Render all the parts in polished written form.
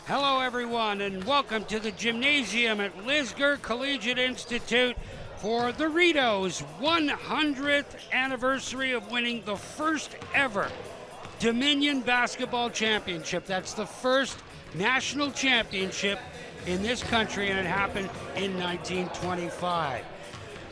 Hello everyone and welcome to the gymnasium at Lisgar Collegiate Institute for the Rideau's 100th anniversary of winning the first ever Dominion Basketball Championship. That's the first national championship in this country, and it happened in 1925.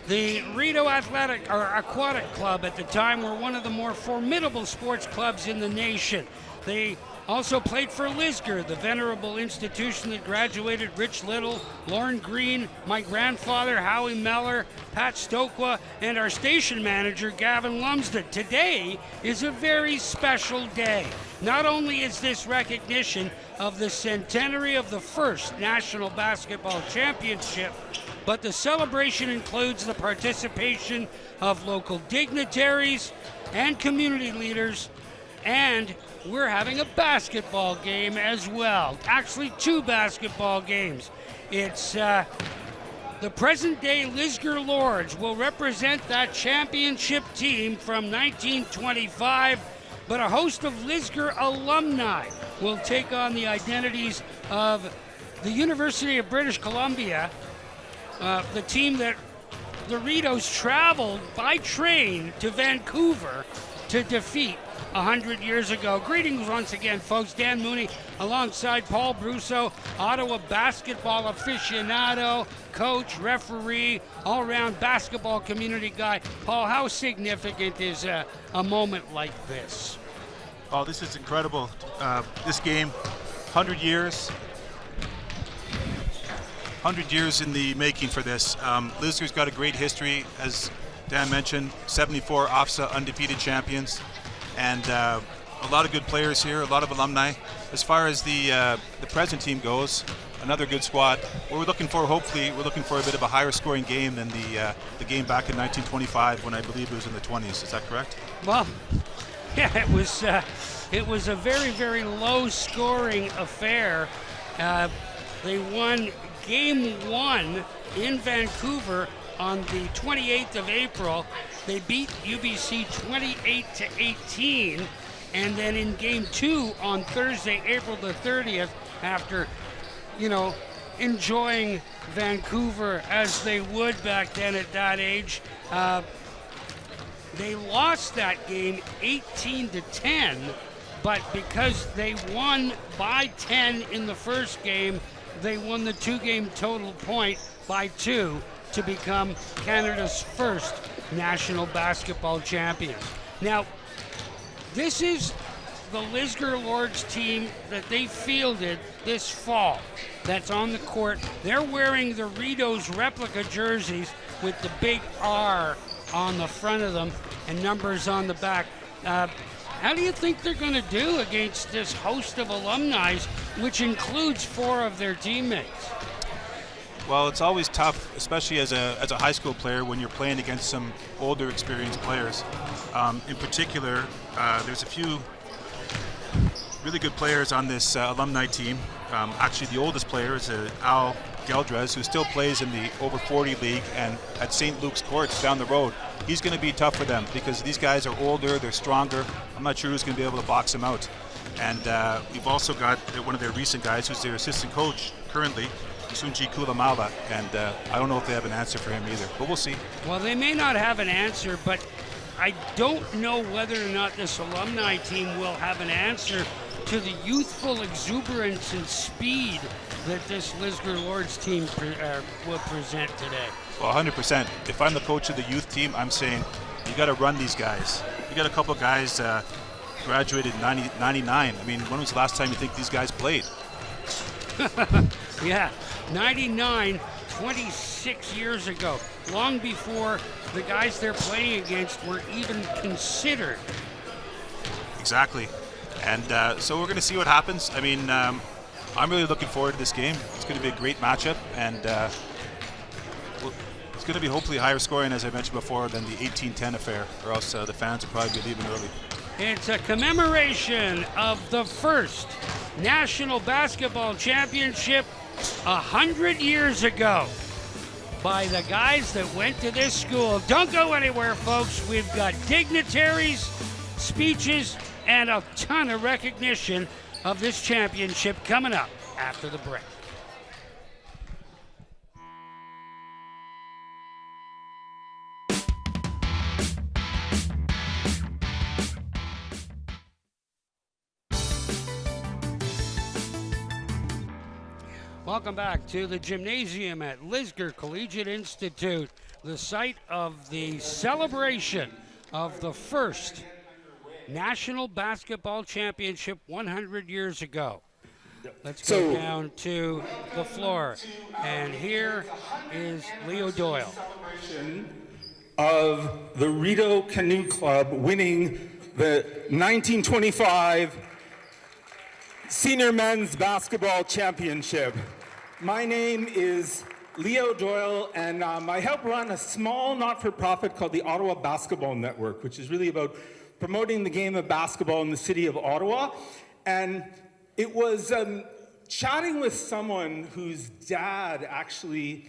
The Rideau Aquatic Club at the time were one of the more formidable sports clubs in the nation. They also played for Lisgar, the venerable institution that graduated Rich Little, Lorne Green, my grandfather, Howie Meller, Pat Stokwa, and our station manager, Gavin Lumsden. Today is a very special day. Not only is this recognition of the centenary of the first National Basketball Championship, but the celebration includes the participation of local dignitaries and community leaders, and we're having a basketball game as well. Actually, two basketball games. It's the present-day Lisgar Lords will represent that championship team from 1925, but a host of Lisgar alumni will take on the identities of the University of British Columbia, the team that the Rideaus traveled by train to Vancouver to defeat 100 years ago. Greetings once again, folks. Dan Mooney alongside Paul Brusso, Ottawa basketball aficionado, coach, referee, all-around basketball community guy. Paul, how significant is a moment like this? Oh, this is incredible. This game, 100 years. 100 years in the making for this. Lisgar's got a great history, as Dan mentioned, 74 OFSA undefeated champions, and a lot of good players here, a lot of alumni. As far as the present team goes, another good squad. What we're looking for, hopefully, we're looking for a bit of a higher scoring game than the game back in 1925 when I believe it was in the 20s. Is that correct? Well, yeah, it was a very, very low scoring affair. They won Game 1 in Vancouver on the 28th of April. They beat UBC 28-18, and then in Game 2 on Thursday, April the 30th, after, enjoying Vancouver as they would back then at that age, they lost that game 18-10, but because they won by 10 in the first game, they won the two-game total point by 2 to become Canada's first national basketball champions. Now, this is the Lisgar Lords team that they fielded this fall that's on the court. They're wearing the Rideau's replica jerseys with the big R on the front of them and numbers on the back. How do you think they're going to do against this host of alumni, which includes 4 of their teammates? Well, it's always tough, especially as a high school player, when you're playing against some older, experienced players. In particular, there's a few really good players on this alumni team. Actually, the oldest player is Al Geldres, who still plays in the over 40 league and at St. Luke's Courts down the road. He's going to be tough for them because these guys are older, they're stronger. I'm not sure who's going to be able to box them out. And we've also got one of their recent guys who's their assistant coach currently, Sunji Kulamala, and I don't know if they have an answer for him either, but we'll see. Well, they may not have an answer, but I don't know whether or not this alumni team will have an answer to the youthful exuberance and speed that this Lisgar Lords team will present today. Well, 100%. If I'm the coach of the youth team, I'm saying you got to run these guys. You got a couple guys graduated in 99. I mean, when was the last time you think these guys played? Yeah, 99, 26 years ago, long before the guys they're playing against were even considered. Exactly. And so we're going to see what happens. I mean, I'm really looking forward to this game. It's going to be a great matchup, and it's going to be hopefully higher scoring, as I mentioned before, than the 18-10 affair, or else the fans will probably be leaving early. It's a commemoration of the first National Basketball Championship 100 years ago by the guys that went to this school. Don't go anywhere, folks. We've got dignitaries, speeches, and a ton of recognition of this championship coming up. after the break. Welcome back to the gymnasium at Lisgar Collegiate Institute, the site of the celebration of the first National Basketball Championship 100 years ago. Let's go down to the floor. And here is Leo Doyle. Of the Rideau Canoe Club winning the 1925 Senior Men's Basketball Championship. My name is Leo Doyle, and I help run a small not-for-profit called the Ottawa Basketball Network, which is really about promoting the game of basketball in the city of Ottawa. And it was chatting with someone whose dad actually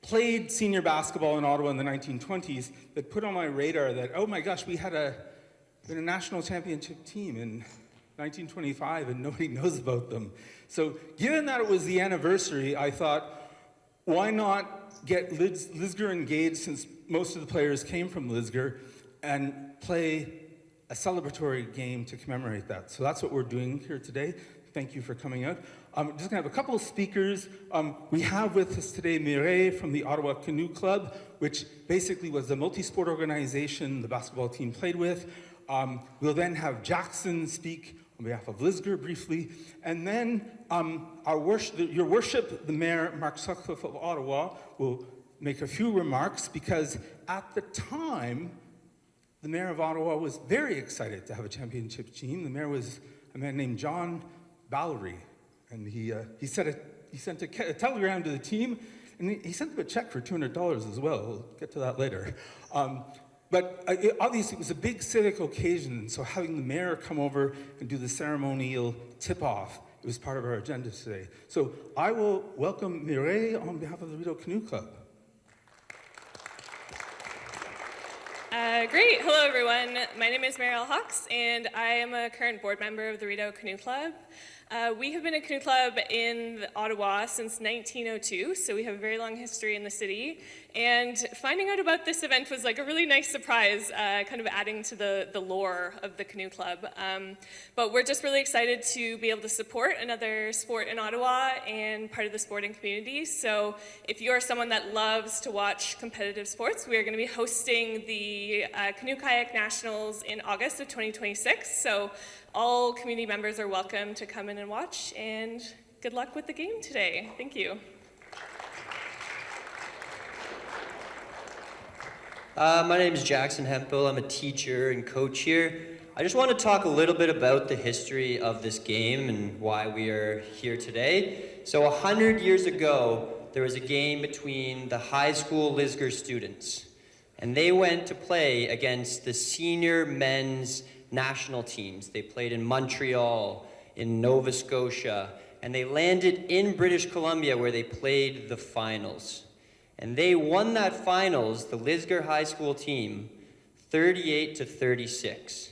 played senior basketball in Ottawa in the 1920s that put on my radar that, oh my gosh, we had a national championship team in 1925 and nobody knows about them. So given that it was the anniversary, I thought, why not get Lisgar engaged, since most of the players came from Lisgar, and play a celebratory game to commemorate that. So that's what we're doing here today. Thank you for coming out. I'm just gonna have a couple of speakers. We have with us today Mireille from the Ottawa Canoe Club, which basically was the multi-sport organization the basketball team played with. We'll then have Jackson speak on behalf of Lisgar briefly, and then your worship, the Mayor, Mark Sutcliffe of Ottawa, will make a few remarks, because at the time, the Mayor of Ottawa was very excited to have a championship team. The Mayor was a man named John Ballery, and he sent a telegram to the team, and he sent them a check for $200 as well. We'll get to that later. But obviously it was a big civic occasion, so having the mayor come over and do the ceremonial tip-off, it was part of our agenda today. So I will welcome Mireille on behalf of the Rideau Canoe Club. Great. Hello, everyone. My name is Marielle Hawks, and I am a current board member of the Rideau Canoe Club. We have been a canoe club in Ottawa since 1902, so we have a very long history in the city. And finding out about this event was like a really nice surprise, kind of adding to the lore of the canoe club. But we're just really excited to be able to support another sport in Ottawa and part of the sporting community. So if you are someone that loves to watch competitive sports, we are going to be hosting the Canoe Kayak Nationals in August of 2026. So all community members are welcome to come in and watch, and good luck with the game today. Thank you. My name is Jackson Hempel. I'm a teacher and coach here. I just want to talk a little bit about the history of this game and why we are here today. So 100 years ago, there was a game between the high school Lisgar students, and they went to play against the senior men's national teams. They played in Montreal, in Nova Scotia, and they landed in British Columbia where they played the finals. And they won that finals, the Lisgar High School team, 38-36.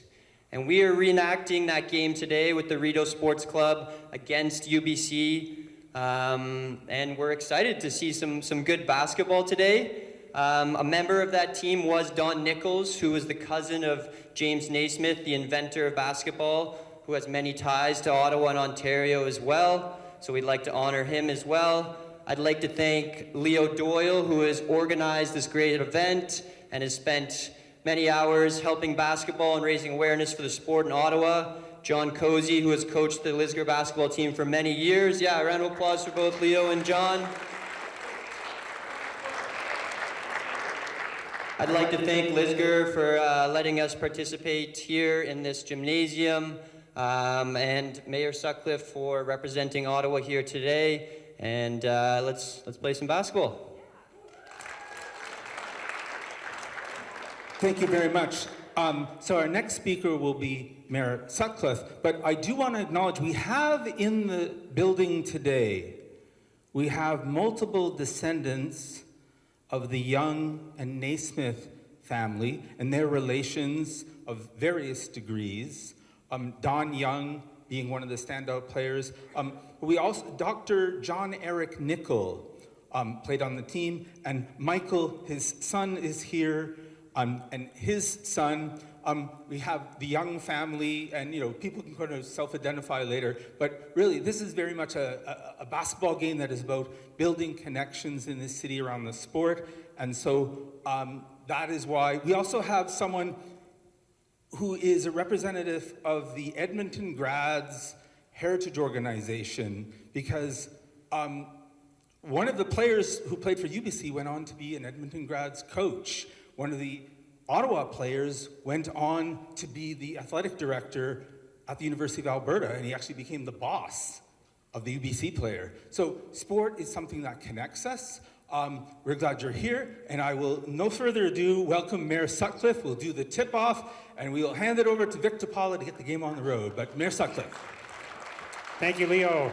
And we are reenacting that game today with the Rideau Sports Club against UBC. And we're excited to see some good basketball today. A member of that team was Don Nichols, who was the cousin of James Naismith, the inventor of basketball, who has many ties to Ottawa and Ontario as well. So we'd like to honor him as well. I'd like to thank Leo Doyle, who has organized this great event and has spent many hours helping basketball and raising awareness for the sport in Ottawa. John Cozy, who has coached the Lisgar basketball team for many years. Yeah, a round of applause for both Leo and John. I'd like to thank Lisgar for letting us participate here in this gymnasium, and Mayor Sutcliffe for representing Ottawa here today. And let's play some basketball. Thank you very much. So our next speaker will be Mayor Sutcliffe, but I do want to acknowledge we have in the building today, we have multiple descendants of the Young and Naismith family and their relations of various degrees. Don Young being one of the standout players. We also, Dr. John Eric Nickel played on the team, and Michael, his son, is here, and his son. We have the Young family, and people can kind of self-identify later, but really this is very much a basketball game that is about building connections in this city around the sport, and so that is why. We also have someone who is a representative of the Edmonton Grads Heritage Organization, because one of the players who played for UBC went on to be an Edmonton Grads coach. One of the Ottawa players went on to be the athletic director at the University of Alberta, and he actually became the boss of the UBC player. So sport is something that connects us. We're glad you're here, and I will, no further ado, welcome Mayor Sutcliffe. We'll do the tip-off, and we'll hand it over to Victor Paula to get the game on the road. But Mayor Sutcliffe. Thank you, Leo.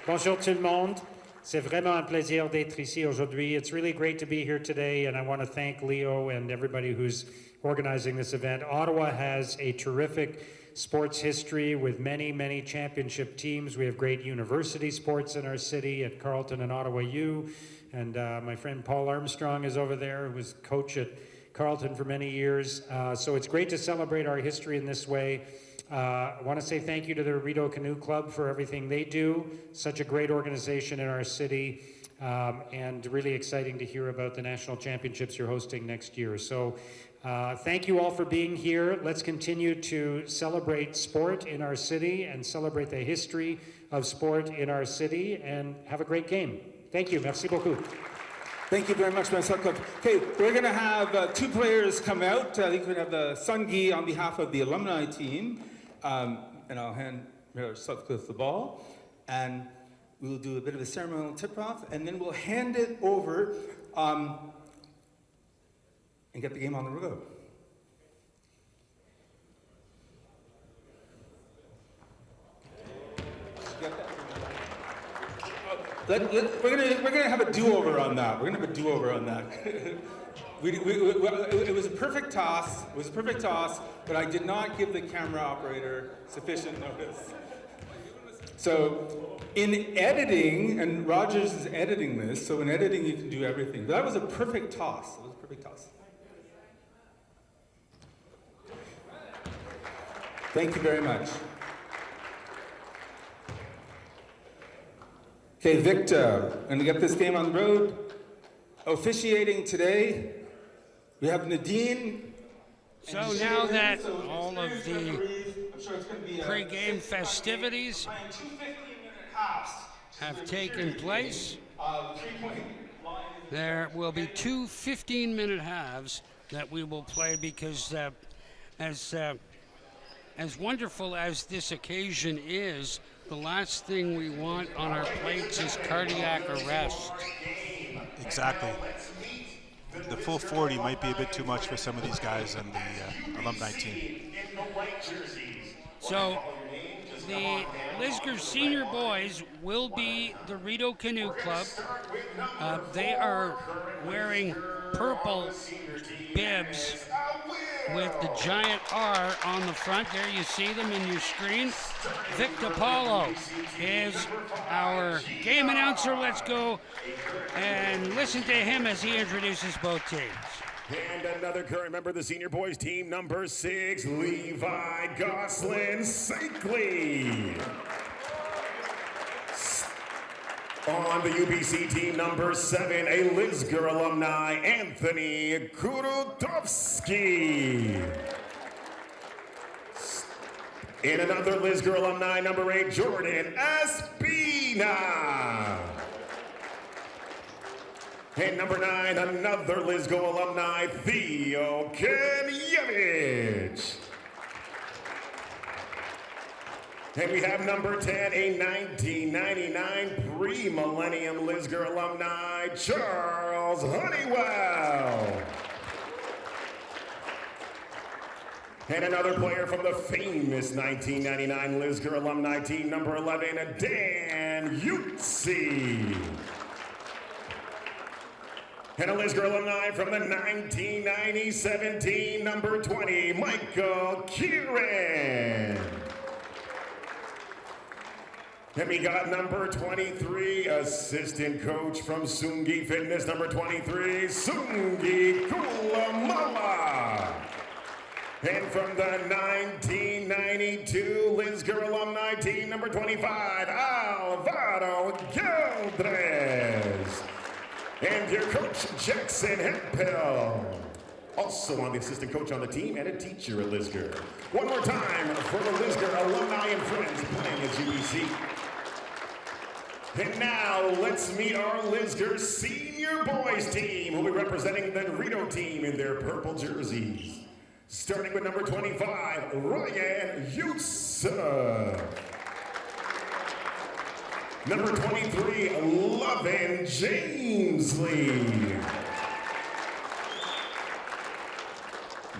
Bonjour tout le monde. C'est vraiment un plaisir d'être ici aujourd'hui. It's really great to be here today, and I want to thank Leo and everybody who's organizing this event. Ottawa has a terrific sports history with many, many championship teams. We have great university sports in our city at Carleton and Ottawa U. And my friend Paul Armstrong is over there, who was coach at Carleton for many years. So it's great to celebrate our history in this way. I want to say thank you to the Rideau Canoe Club for everything they do. Such a great organization in our city, and really exciting to hear about the national championships you're hosting next year. So thank you all for being here. Let's continue to celebrate sport in our city and celebrate the history of sport in our city, and have a great game. Thank you. Merci beaucoup. Thank you very much, Mayor Sutcliffe. Okay, we're going to have two players come out. I think we're going to have the Sun Gi on behalf of the alumni team. And I'll hand Mayor Sutcliffe the ball. And we'll do a bit of a ceremonial tip-off, and then we'll hand it over and get the game on the road. We're gonna have a do-over on that. We're gonna have a do-over on that. It was a perfect toss. It was a perfect toss, but I did not give the camera operator sufficient notice. So in editing, and Rogers is editing this, so in editing you can do everything. But that was a perfect toss. It was a perfect toss. Thank you very much. Okay, Victor, I'm gonna get this game on the road. Officiating today, we have Nadine. So now that all of the pre-game festivities have taken place, there will be two 15-minute halves that we will play, because as wonderful as this occasion is, the last thing we want on our plates is cardiac arrest. Exactly. The full 40 might be a bit too much for some of these guys on the alumni team. So the Lisgar senior boys will be the Rideau Canoe Club. They are wearing purple bibs with the giant R on the front. There you see them in your screen. Victor Paulo is our game announcer. Let's go and listen to him as he introduces both teams. And another current member of the senior boys team, number 6, Levi Goslin-Sankley. On the UBC team, number 7, a Lisgar alumni, Anthony Kurudovsky. In another Lisgar alumni, number 8, Jordan Espina. And number 9, another Lisgar alumni, Theo Kenyevich. And we have number 10, a 1999 pre-millennium Lisgar alumni, Charles Honeywell. And another player from the famous 1999 Lisgar alumni team, number 11, Dan Utsi. And a Lisgar alumni from the 1997 team, number 20, Michael Kieran. And we got number 23, assistant coach from Sungi Fitness, number 23, Sungi Kulamala. And from the 1992 Lisgar alumni team, number 25, Alvaro Gildres. And your coach, Jackson Hempel. Also on the assistant coach on the team and a teacher at Lisgar. One more time for the Lisgar alumni and friends playing at UBC. And now let's meet our Lisgar senior boys team who will be representing the Rideau team in their purple jerseys. Starting with number 25, Ryan Youssef. Number 23, Lovin Jamesley.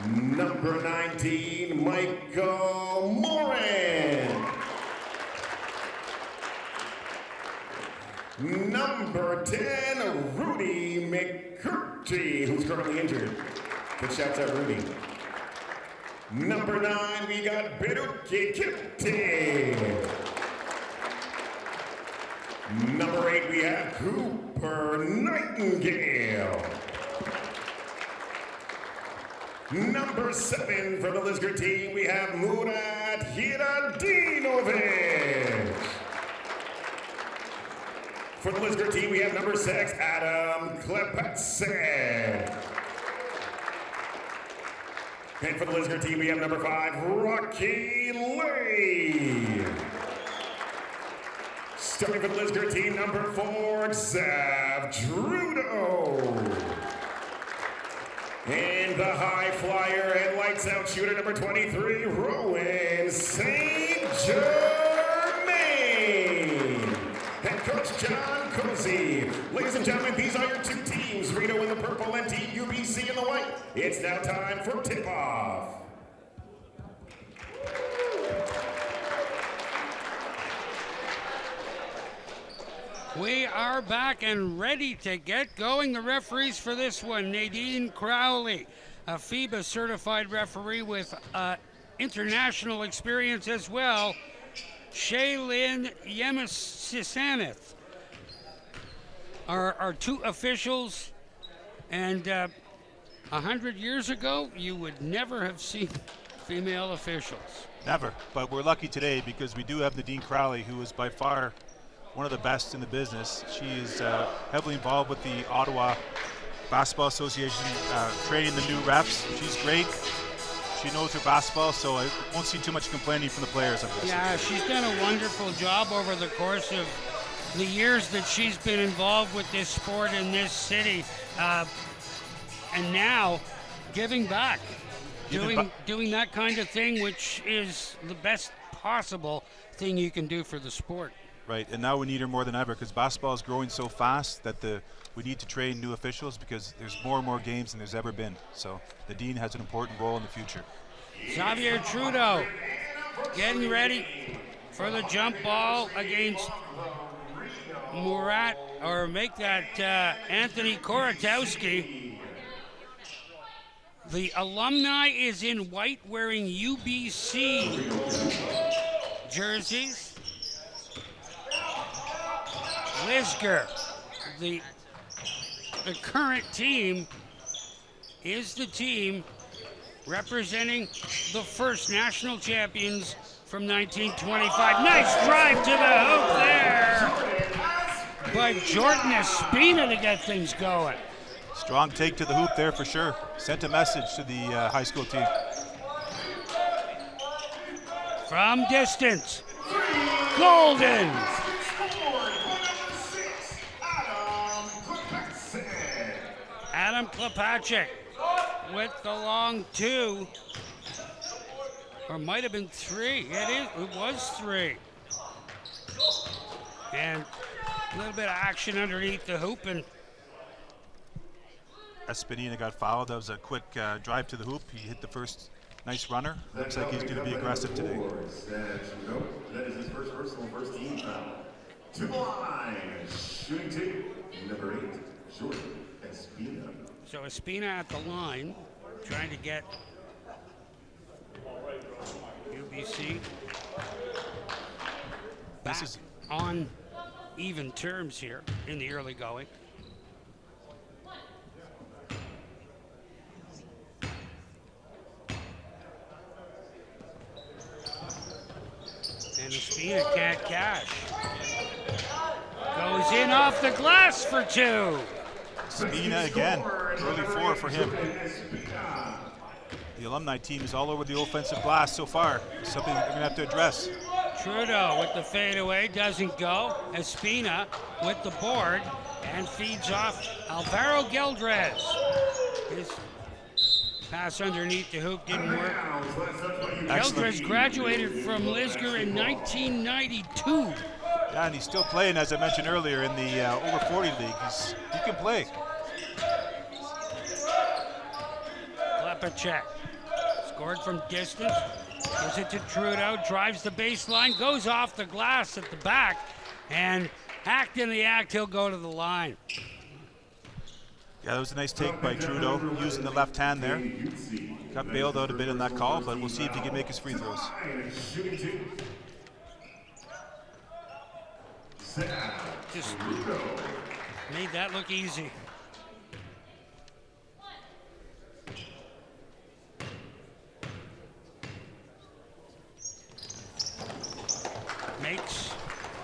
Number 19, Michael Morin. Number 10, Rudy McCurdy, who's currently injured. Good shouts out, Rudy. Number 9, we got Beruki Kipti. Number 8, we have Cooper Nightingale. Number 7, for the Lisgar team, we have Murat Hiradinovic. For the Lisgar team, we have number 6, Adam Klepetze. And for the Lisgar team, we have number 5, Rocky Lay. Starting for the Lisgar team, number 4, Zav Trudeau. And the high flyer and lights out shooter, number 23, Rowan St. Germain. And Coach John Cozy. Ladies and gentlemen, these are your two teams, Rideau in the purple and Team UBC in the white. It's now time for tip-off. We are back and ready to get going. The referees for this one, Nadine Crowley, a FIBA certified referee with international experience as well. Shaylin Yemasisaneth are two officials, and 100 years ago, you would never have seen female officials. Never, but we're lucky today because we do have Nadine Crowley, who is by far one of the best in the business. She is heavily involved with the Ottawa Basketball Association, training the new refs. She's great. She knows her basketball, so I won't see too much complaining from the players, I'm guessing. Yeah, she's done a wonderful job over the course of the years that she's been involved with this sport in this city, and now giving back, doing that kind of thing, which is the best possible thing you can do for the sport. Right, and now we need her more than ever because basketball is growing so fast that we need to train new officials because there's more and more games than there's ever been. So Nadine has an important role in the future. Xavier Trudeau getting ready for the jump ball against Murat, or make that Anthony Koratowski. The alumni is in white wearing UBC jerseys. Lisgar, the current team, is the team representing the first national champions from 1925. Nice drive to the hoop there by Jordan Espina to get things going. Strong take to the hoop there for sure. Sent a message to the high school team. From distance, Golden. Adam Klepacek with the long two, or might have been three. It was three. And a little bit of action underneath the hoop, and Espinina got fouled. That was a quick drive to the hoop. He hit the first nice runner. Looks like he's going to be aggressive today. That is his first team foul. To the line, shooting two, number 8, Jordan Espina. So Espina at the line, trying to get UBC back. on even terms here in the early going. And Espina can't cash. Goes in off the glass for two. Espina again, early four for him. The alumni team is all over the offensive glass so far. It's something they're going to have to address. Trudeau with the fadeaway, doesn't go. Espina with the board and feeds off Alvaro Geldrez. His pass underneath the hoop didn't work. Geldrez graduated from Lisgar in 1992. Yeah, and he's still playing, as I mentioned earlier, in the over 40 league. He can play. Klepacek scored from distance. Gives it to Trudeau, drives the baseline, goes off the glass at the back, and hacked in the act, he'll go to the line. Yeah, that was a nice take by Trudeau, using the left hand there. Got bailed out a bit in that call, but we'll see if he can make his free throws. Just made that look easy. Makes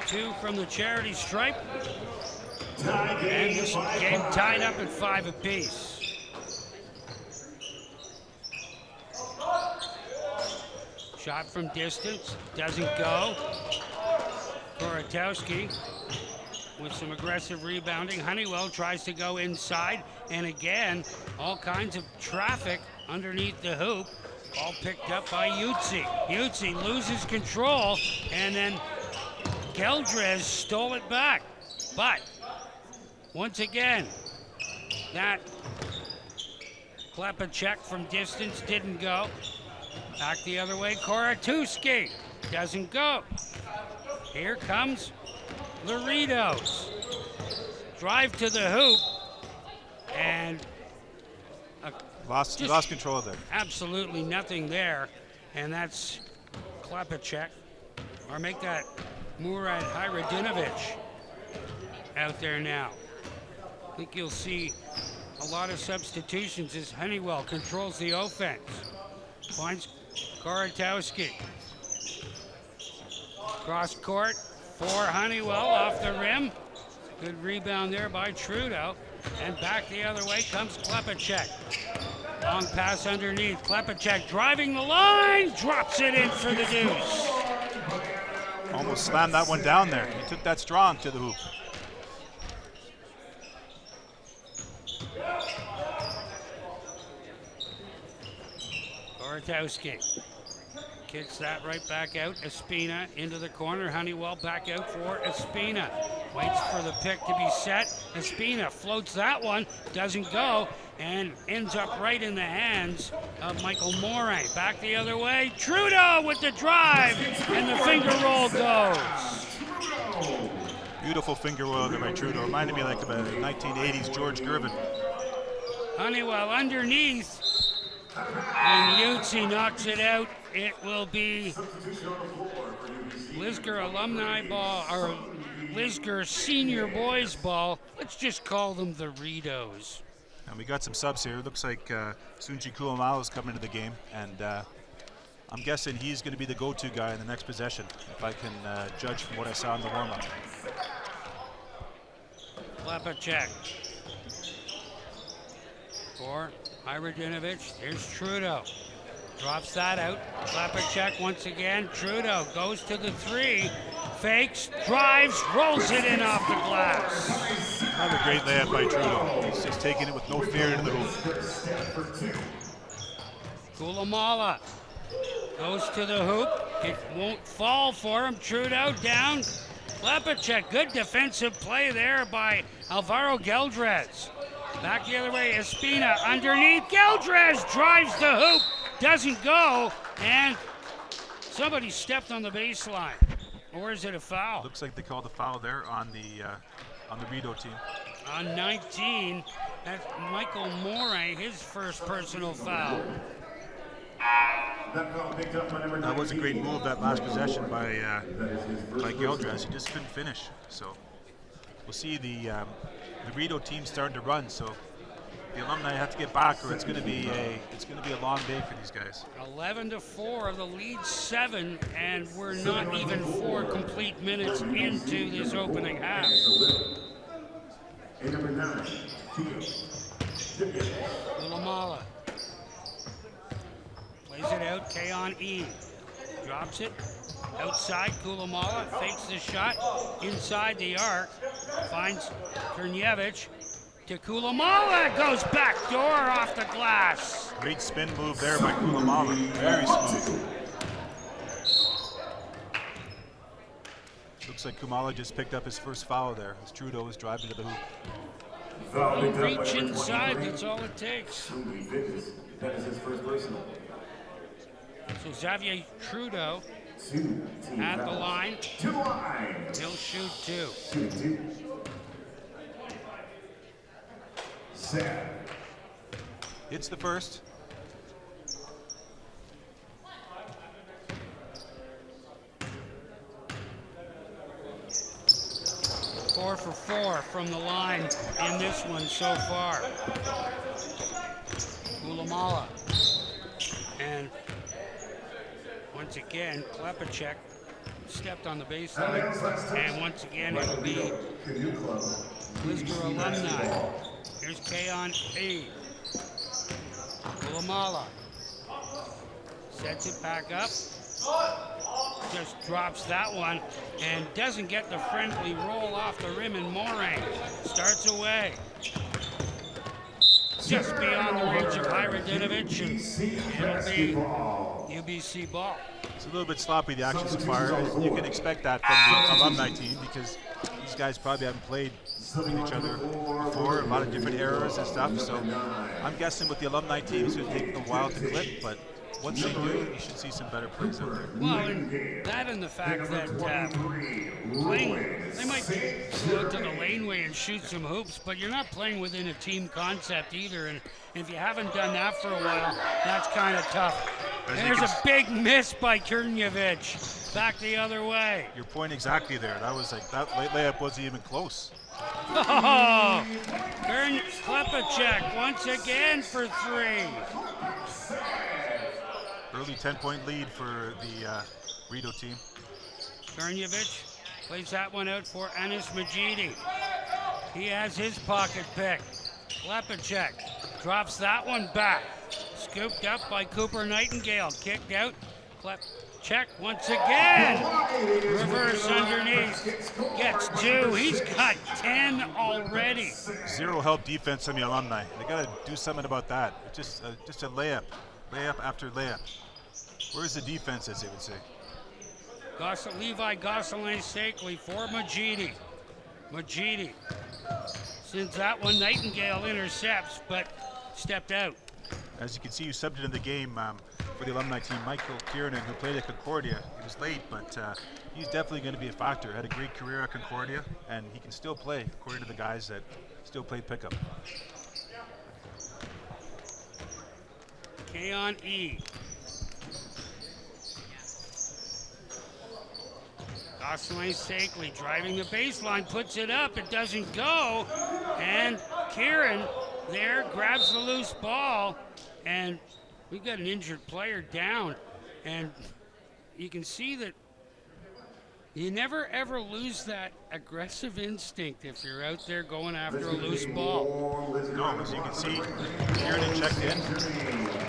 two from the charity stripe. And this game tied up at 5 apiece. Shot from distance, doesn't go. Koratowski with some aggressive rebounding. Honeywell tries to go inside, and again, all kinds of traffic underneath the hoop. All picked up by Yutzi. Yutzi loses control, and then Geldrez stole it back. But once again, that Klepacek from distance didn't go. Back the other way, Koratowski doesn't go. Here comes the Rideaus. Drive to the hoop, and lost control there. Absolutely nothing there, and that's Klepacek. Or make that Murad Hajradinovic out there now. I think you'll see a lot of substitutions as Honeywell controls the offense. Finds Koratowski. Cross court for Honeywell off the rim. Good rebound there by Trudeau. And back the other way comes Klepacek. Long pass underneath. Klepacek driving the line. Drops it in for the deuce. Almost slammed that one down there. He took that strong to the hoop. Koratowski kicks that right back out. Espina into the corner. Honeywell back out for Espina. Waits for the pick to be set. Espina floats that one. Doesn't go. And ends up right in the hands of Michael Morin. Back the other way. Trudeau with the drive. And the finger roll goes. Beautiful finger roll by Trudeau. Reminded me like about 1980s George Gervin. Honeywell underneath. And Yutzi knocks it out. It will be Lisgar alumni ball, or Lisgar senior boys ball. Let's just call them the Rideaus. And we got some subs here. Looks like Sunji Kulamalo is coming to the game, and I'm guessing he's going to be the go-to guy in the next possession, if I can judge from what I saw in the warm-up. Klepacek for Hajradinovic. Here's Trudeau. Drops that out. Klepacek once again. Trudeau goes to the three. Fakes, drives, rolls it in off the glass. Another great layup by Trudeau. He's just taking it with no fear into the hoop. Kulamala goes to the hoop. It won't fall for him. Trudeau down. Klepacek, good defensive play there by Alvaro Geldrez. Back the other way, Espina underneath. Geldrez drives the hoop, doesn't go, and somebody stepped on the baseline. Or is it a foul? Looks like they called a foul there on the Rideau team. On 19, that's Michael Morin, his first personal foul. That was a great move, that last possession by Gildress. He just couldn't finish. So we'll see the Rideau team starting to run. So the alumni have to get back, or it's going to be a long day for these guys. 11-4, the lead 7, and we're not even 4 complete minutes into this opening half. And number 9, Kulamala plays it out. K-on E drops it outside. Kulamala fakes the shot inside the arc, finds Krnjevic to Kulamala, goes back door off the glass. Great spin move there by Kulamala. Very smooth. Looks like Kumala just picked up his first foul there as Trudeau was driving to the hoop. Reach inside, that's all it takes. that is his first personal. So Xavier Trudeau at the line. To the line. He'll shoot 2. Shooting 2. Set. It's the first. Four for 4 from the line in this one so far. Kulamala. And once again, Klepacek stepped on the baseline. And once again, it will be Lisgar alumni. Here's K-on E. Kulamala sets it back up. Just drops that one and doesn't get the friendly roll off the rim, and Morin starts away. Just beyond the reach of Hajradinovic, and it'll be UBC ball. It's a little bit sloppy, the action so far. You can expect that from the alumni team because these guys probably haven't played with each other before, a lot of different errors and stuff. So I'm guessing with the alumni team, it's going to take a while to clip, but once they do, you should see some better plays out there. Well, and that and the fact that playing, they might go out to the laneway and shoot some hoops, but you're not playing within a team concept either. And if you haven't done that for a while, that's kind of tough. There's a big miss by Krnjevic. Back the other way. Your point exactly there. That was like, that layup wasn't even close. Oh, Klepacek once again for 3. Early 10-point lead for the Rideau team. Krnjevic plays that one out for Anis Majidi. He has his pocket pick. Klepacek drops that one back. Scooped up by Cooper Nightingale. Kicked out. Klepacek once again. Reverse underneath. Gets 2. He's got 10 already. Zero help defense on the alumni. They got to do something about that. It's just a layup. Layup after layup. Where's the defense, as they would say? Levi Gosselin-Sakely for Majidi. Majidi sends that one. Nightingale intercepts, but stepped out. As you can see, you subbed into the game for the alumni team, Michael Kiernan, who played at Concordia. He was late, but he's definitely going to be a factor. Had a great career at Concordia, and he can still play, according to the guys that still play pickup. K-on E. Gosselin-Sakely driving the baseline, puts it up, it doesn't go, and Kieran there grabs the loose ball, and we've got an injured player down, and you can see that you never ever lose that aggressive instinct if you're out there going after a loose ball. No, as you can see, Kieran checked in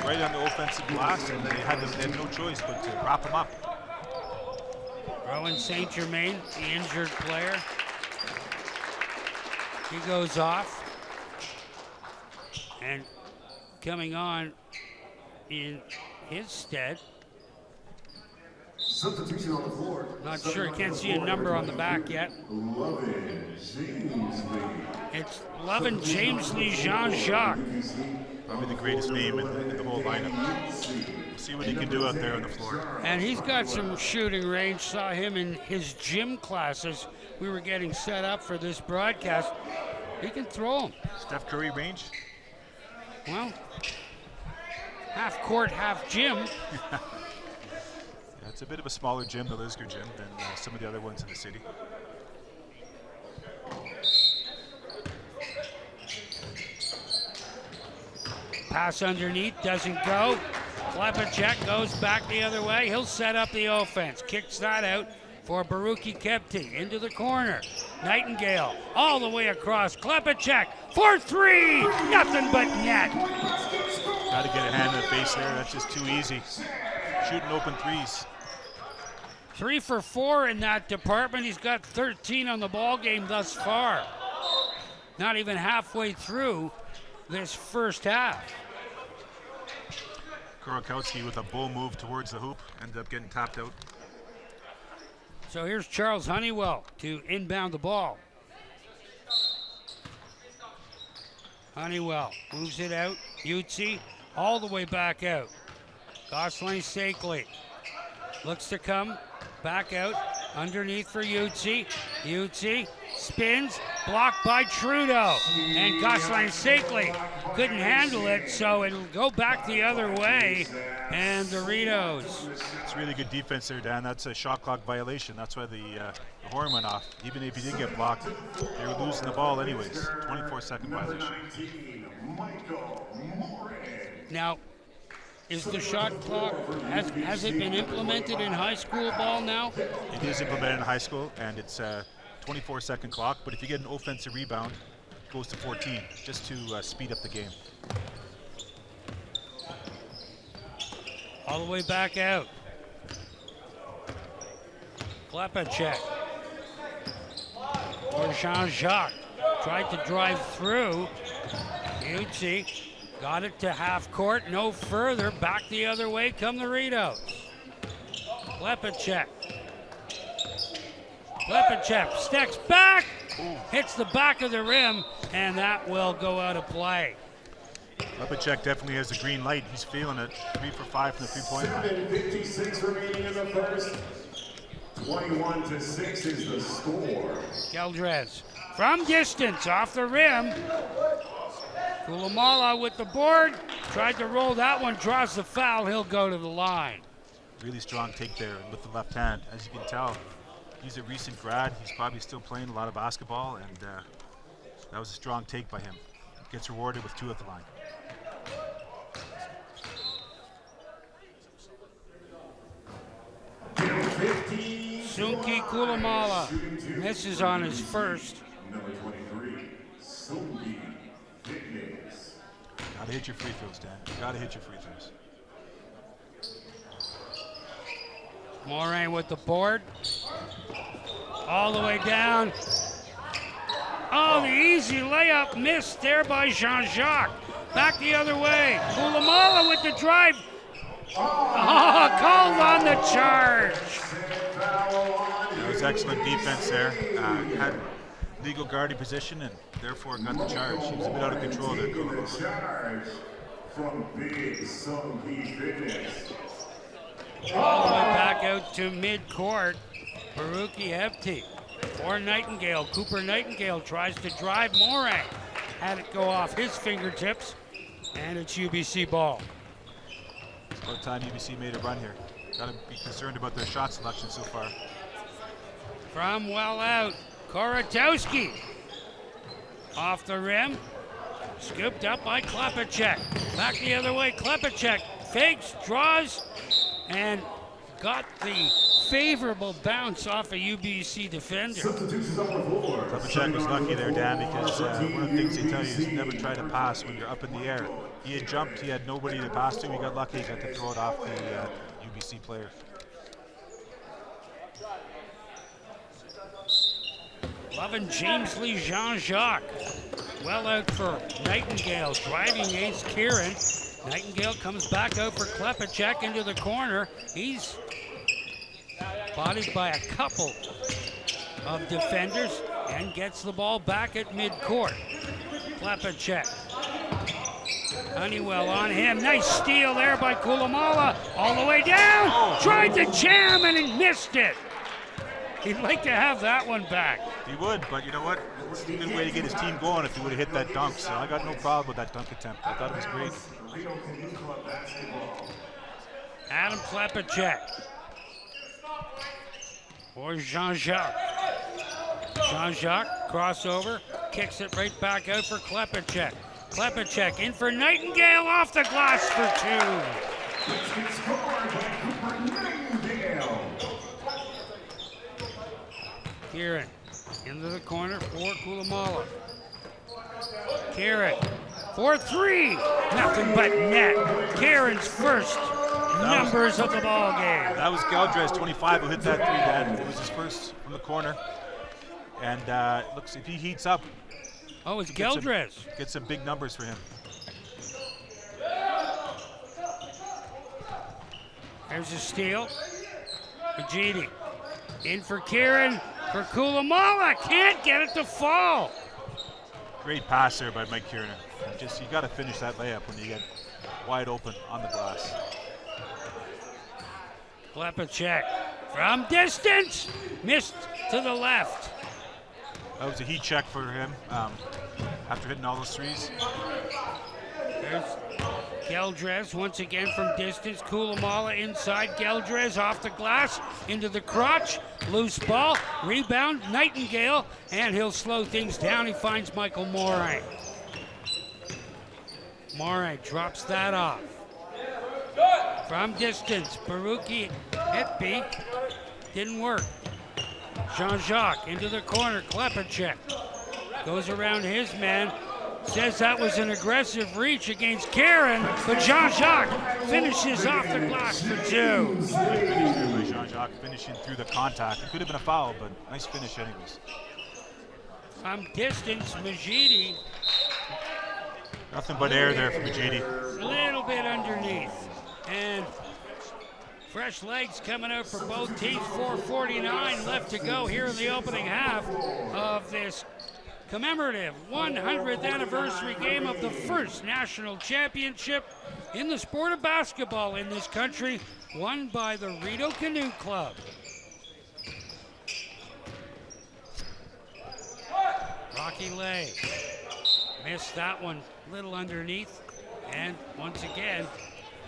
right on the offensive glass, and they had no choice but to wrap him up. Rowan St. Germain, the injured player. He goes off. And coming on in his stead. Substitution on the floor. Not sure, can't see a number on the back yet. It's Lovin James Lee Jean-Jacques. Probably the greatest name in the whole lineup. We'll see what he can do out there on the floor. And he's got some shooting range. Saw him in his gym classes. We were getting set up for this broadcast. He can throw them. Steph Curry range? Well, half court, half gym. Yeah, it's a bit of a smaller gym, the Lisgar gym, than some of the other ones in the city. Pass underneath, doesn't go. Klepacek goes back the other way. He'll set up the offense. Kicks that out for Baruki Kepti into the corner. Nightingale all the way across. Klepacek for three. Nothing but net. Got to get a hand in the face there. That's just too easy. Shooting open threes. 3 for 4 in that department. He's got 13 on the ball game thus far. Not even halfway through this first half. Kurakowski with a bull move towards the hoop, ended up getting tapped out. So here's Charles Honeywell to inbound the ball. Honeywell moves it out. Utsi all the way back out. Gosselin Sakely looks to come back out underneath for Utsi. Utsi spins, blocked by Trudeau. And Gosselin Sakely couldn't handle it, so it'll go back the other way. And Doritos. It's really good defense there, Dan. That's a shot clock violation. That's why the horn went off. Even if he did get blocked, they were losing the ball anyways. 24-second violation. Now, is the shot clock, has it been implemented in high school ball now? It is implemented in high school, and it's a 24-second clock. But if you get an offensive rebound, it goes to 14, just to speed up the game. All the way back out. Klepacek. Or Jean-Jacques. Tried to drive through. Utsi got it to half court. No further. Back the other way come the Rideaus. Klepacek. Klepacek steps back. Hits the back of the rim. And that will go out of play. Klepacek definitely has the green light. He's feeling it. 3 for 5 from the three-point line. 7:56 remaining in the first. 21-6 is the score. Geldrez from distance off the rim. Kulamala with the board. Tried to roll that one. Draws the foul. He'll go to the line. Really strong take there with the left hand. As you can tell, he's a recent grad. He's probably still playing a lot of basketball, and that was a strong take by him. Gets rewarded with 2 at the line. Sunki Kulamala misses on his first. Number 23, Sungi Fitness. Gotta hit your free throws, Dan. Gotta hit your free throws. Morin with the board. All the way down. Oh, the easy layup missed there by Jean-Jacques. Back the other way. Kulamala with the drive. Oh, called on the charge. That was excellent defense there. Had legal guarding position and therefore got the charge. He was a bit out of control there, Kulamala. Charge from Big Sungi Fitness. All the way back out to mid-court. Baruki Kepti for Nightingale. Cooper Nightingale tries to drive Morin. Had it go off his fingertips, and it's UBC ball. It's about time UBC made a run here. Got to be concerned about their shot selection so far. From well out, Koratowski. Off the rim, scooped up by Klepacek. Back the other way, Klepacek fakes, draws, and got the favorable bounce off a UBC defender. Klepacek was lucky there, Dan, because one of the things they tell you is never try to pass when you're up in the air. He had jumped, he had nobody to pass to, he got lucky, he got to throw it off the UBC player. Loving James Lee Jean-Jacques. Well out for Nightingale, driving ace Kieran. Nightingale comes back out for Klepacek into the corner. He's bodied by a couple of defenders and gets the ball back at midcourt. Klepacek. Honeywell on him. Nice steal there by Kulamala. All the way down. Tried to jam and he missed it. He'd like to have that one back. He would, but you know what? It's a good way to get his team going if he would have hit that dunk. So I got no problem with that dunk attempt. I thought it was great. Adam Klepacek. Or Jean-Jacques. Jean-Jacques, crossover, kicks it right back out for Klepacek. Klepacek in for Nightingale, off the glass for 2. Kieran into the corner for Kulamala. Kieran for 3. Nothing but net. Kieran's first numbers of the ball game. That was Geldres, 25, who hit that 3, Dad. It was his first from the corner. And looks, if he heats up. Oh, it's Geldres. Get some big numbers for him. There's a steal. Majidi in for Kieran, for Kulamala. Can't get it to fall. Great pass there by Mike Kieran. Just, you got to finish that layup when you get wide open on the glass. Klepacek from distance, missed to the left. That was a heat check for him after hitting all those threes. There's Geldres once again from distance. Kulamala inside. Geldres off the glass into the crotch. Loose ball. Rebound. Nightingale. And he'll slow things down. He finds Michael Morin. Morin drops that off. From distance. Baruki Hetby. Didn't work. Jean-Jacques into the corner. Klepacek goes around his man. Says that was an aggressive reach against Kieran, but Jean-Jacques finishes off the glass for 2. Jean-Jacques finishing through the contact. It could have been a foul, but nice finish anyways. From distance, Majidi. Nothing but air there for Majidi. A little bit underneath. And fresh legs coming out for both teams. 4:49 left to go here in the opening half of this commemorative 100th anniversary game of the first national championship in the sport of basketball in this country, won by the Rideau Canoe Club. Rocky Lay missed that one, little underneath, and once again,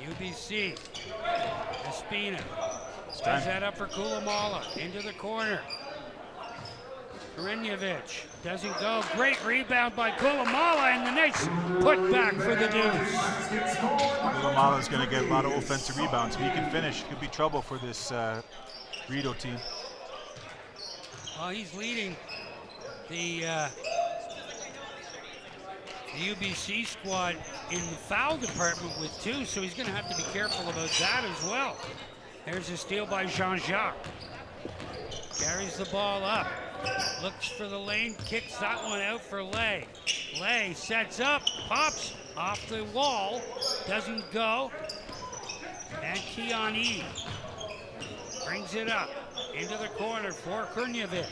UBC. Espina does that up for Kulamala, into the corner. Karinjevic doesn't go. Great rebound by Kulamala, and the nice putback for the Deuce. Kulamala is going to get a lot of offensive rebounds. If he can finish, could be trouble for this Rideau team. Well, he's leading the UBC squad in the foul department with 2, so he's going to have to be careful about that as well. There's a steal by Jean-Jacques. Carries the ball up. Looks for the lane, kicks that one out for Lay. Lay sets up, pops off the wall, doesn't go. And Kiani brings it up into the corner for Krnjevic.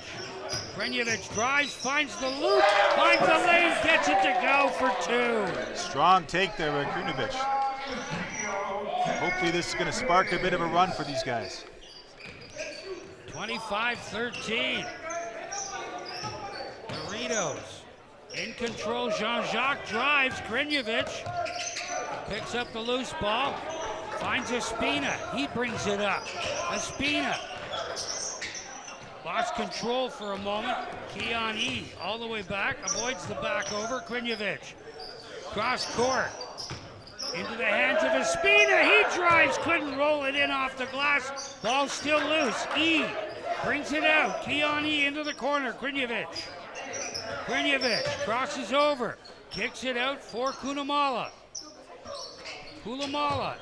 Krnjevic drives, finds the loop, finds the lane, gets it to go for 2. Strong take there by Krnjevic. Hopefully this is going to spark a bit of a run for these guys. 25-13. Doritos in control. Jean-Jacques drives. Krnjevic picks up the loose ball. Finds Espina. He brings it up. Espina lost control for a moment. Kiani all the way back. Avoids the back over. Krnjevic cross court. Into the hands of Espina. He drives. Couldn't roll it in off the glass. Ball still loose. E brings it out. Kiani into the corner. Krnjevic. Krnjevic crosses over. Kicks it out for Kulamala. Kulamala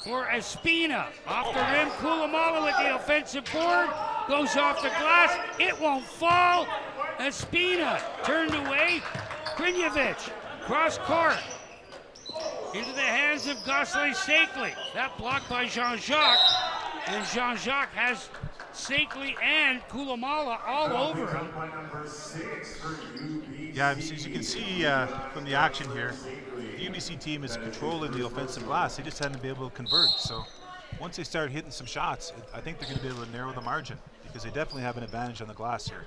for Espina. Off the rim. Kulamala with the offensive board. Goes off the glass. It won't fall. Espina turned away. Krnjevic cross court. Into the hands of Gosselin Sakeley. That blocked by Jean-Jacques. And Jean-Jacques has Sakeley and Kulamala all over him. Yeah, as you can see from the action here, the UBC team is controlling the offensive glass. They just haven't been able to convert. So once they start hitting some shots, I think they're going to be able to narrow the margin because they definitely have an advantage on the glass here.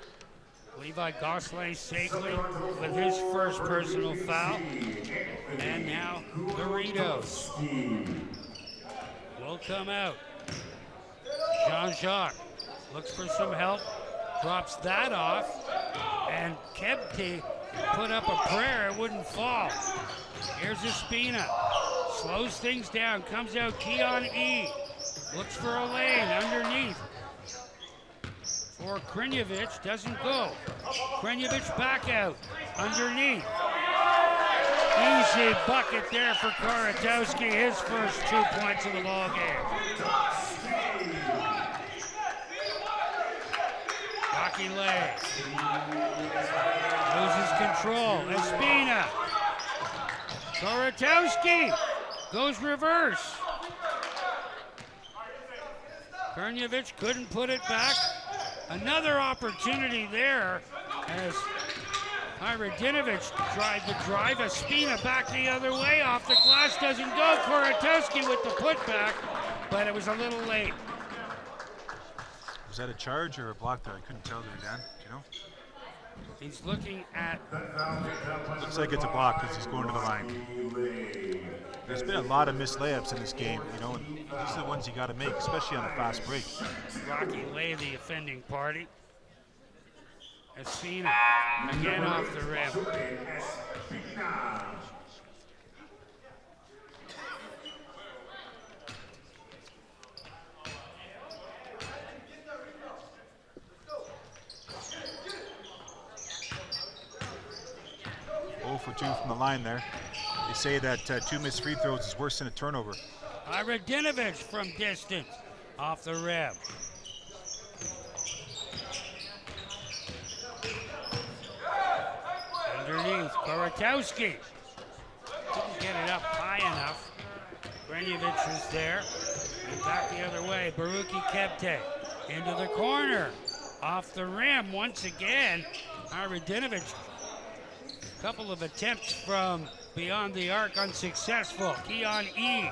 Levi Gosselin safely with his first personal foul. And now the Rideaus will come out. Jean-Jacques looks for some help, drops that off, and Kebte put up a prayer it wouldn't fall. Here's Espina, slows things down, comes out Keon E. Looks for a lane underneath. For Krnjevic, doesn't go. Krnjevic back out, underneath. Easy bucket there for Koratowski, his first 2 points of the ball game. Lay loses control. Espina. Koratowski goes reverse. Krnjevic couldn't put it back. Another opportunity there as Radinovic tried to drive. Espina back the other way. Off the glass, doesn't go. Koratowski with the putback, but it was a little late. Was that a charge or a block there? I couldn't tell there, Dan. Do you know? He's looking at... Looks like it's a block because he's going to the line. There's been a lot of missed layups in this game, you know, and these are the ones you got to make, especially on a fast break. Rocky Lay, the offending party. Espina again off the rim. 0 for 2 from the line there. They say that 2 missed free throws is worse than a turnover. Radinovic from distance, off the rim. Underneath, Koratowski. Didn't get it up high enough. Krnjevic is there. And back the other way, Baruki Kebte. Into the corner. Off the rim once again. Radinovic. Couple of attempts from beyond the arc unsuccessful. Keon E.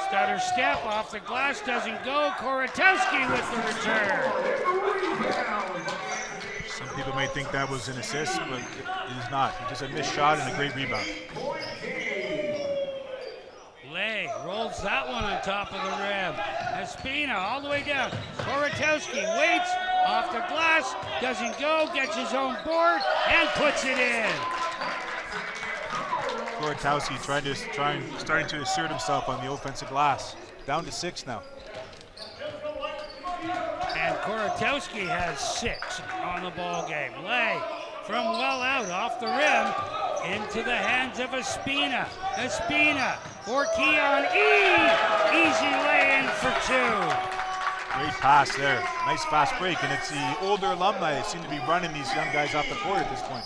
Stutter step off the glass, doesn't go. Koratowski with the return. Some people may think that was an assist, but it is not. Just a missed shot and a great rebound. Lay rolls that one on top of the rim. Espina all the way down. Koratowski waits off the glass, doesn't go, gets his own board, and puts it in. Koratowski starting to assert himself on the offensive glass. Down to 6 now. And Koratowski has 6 on the ball game. Lay from well out off the rim into the hands of Espina. Espina for Keon E. Easy lay-in for 2. Great pass there. Nice fast break, and it's the older alumni that seem to be running these young guys off the court at this point.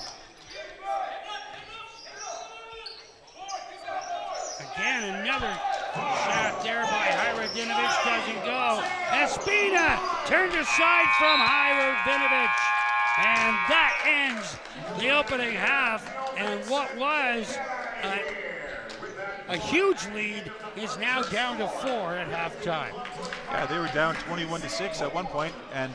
Again, another shot there by Radinovic, doesn't go. Espina turned aside from Radinovic, and that ends the opening half. And what was a huge lead is now down to 4 at halftime. Yeah, they were down 21-6 at one point, and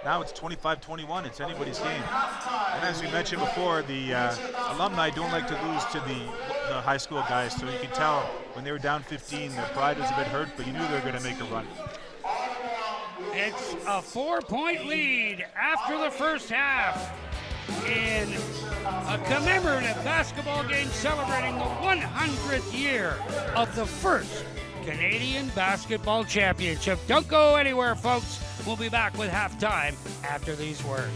now it's 25-21. It's anybody's game. And as we mentioned before, the alumni don't like to lose to the high school guys, so you can tell when they were down 15, their pride was a bit hurt, but you knew they were going to make a run. It's a 4-point lead after the first half in a commemorative basketball game celebrating the 100th year of the first Canadian Basketball Championship. Don't go anywhere, folks. We'll be back with halftime after these words.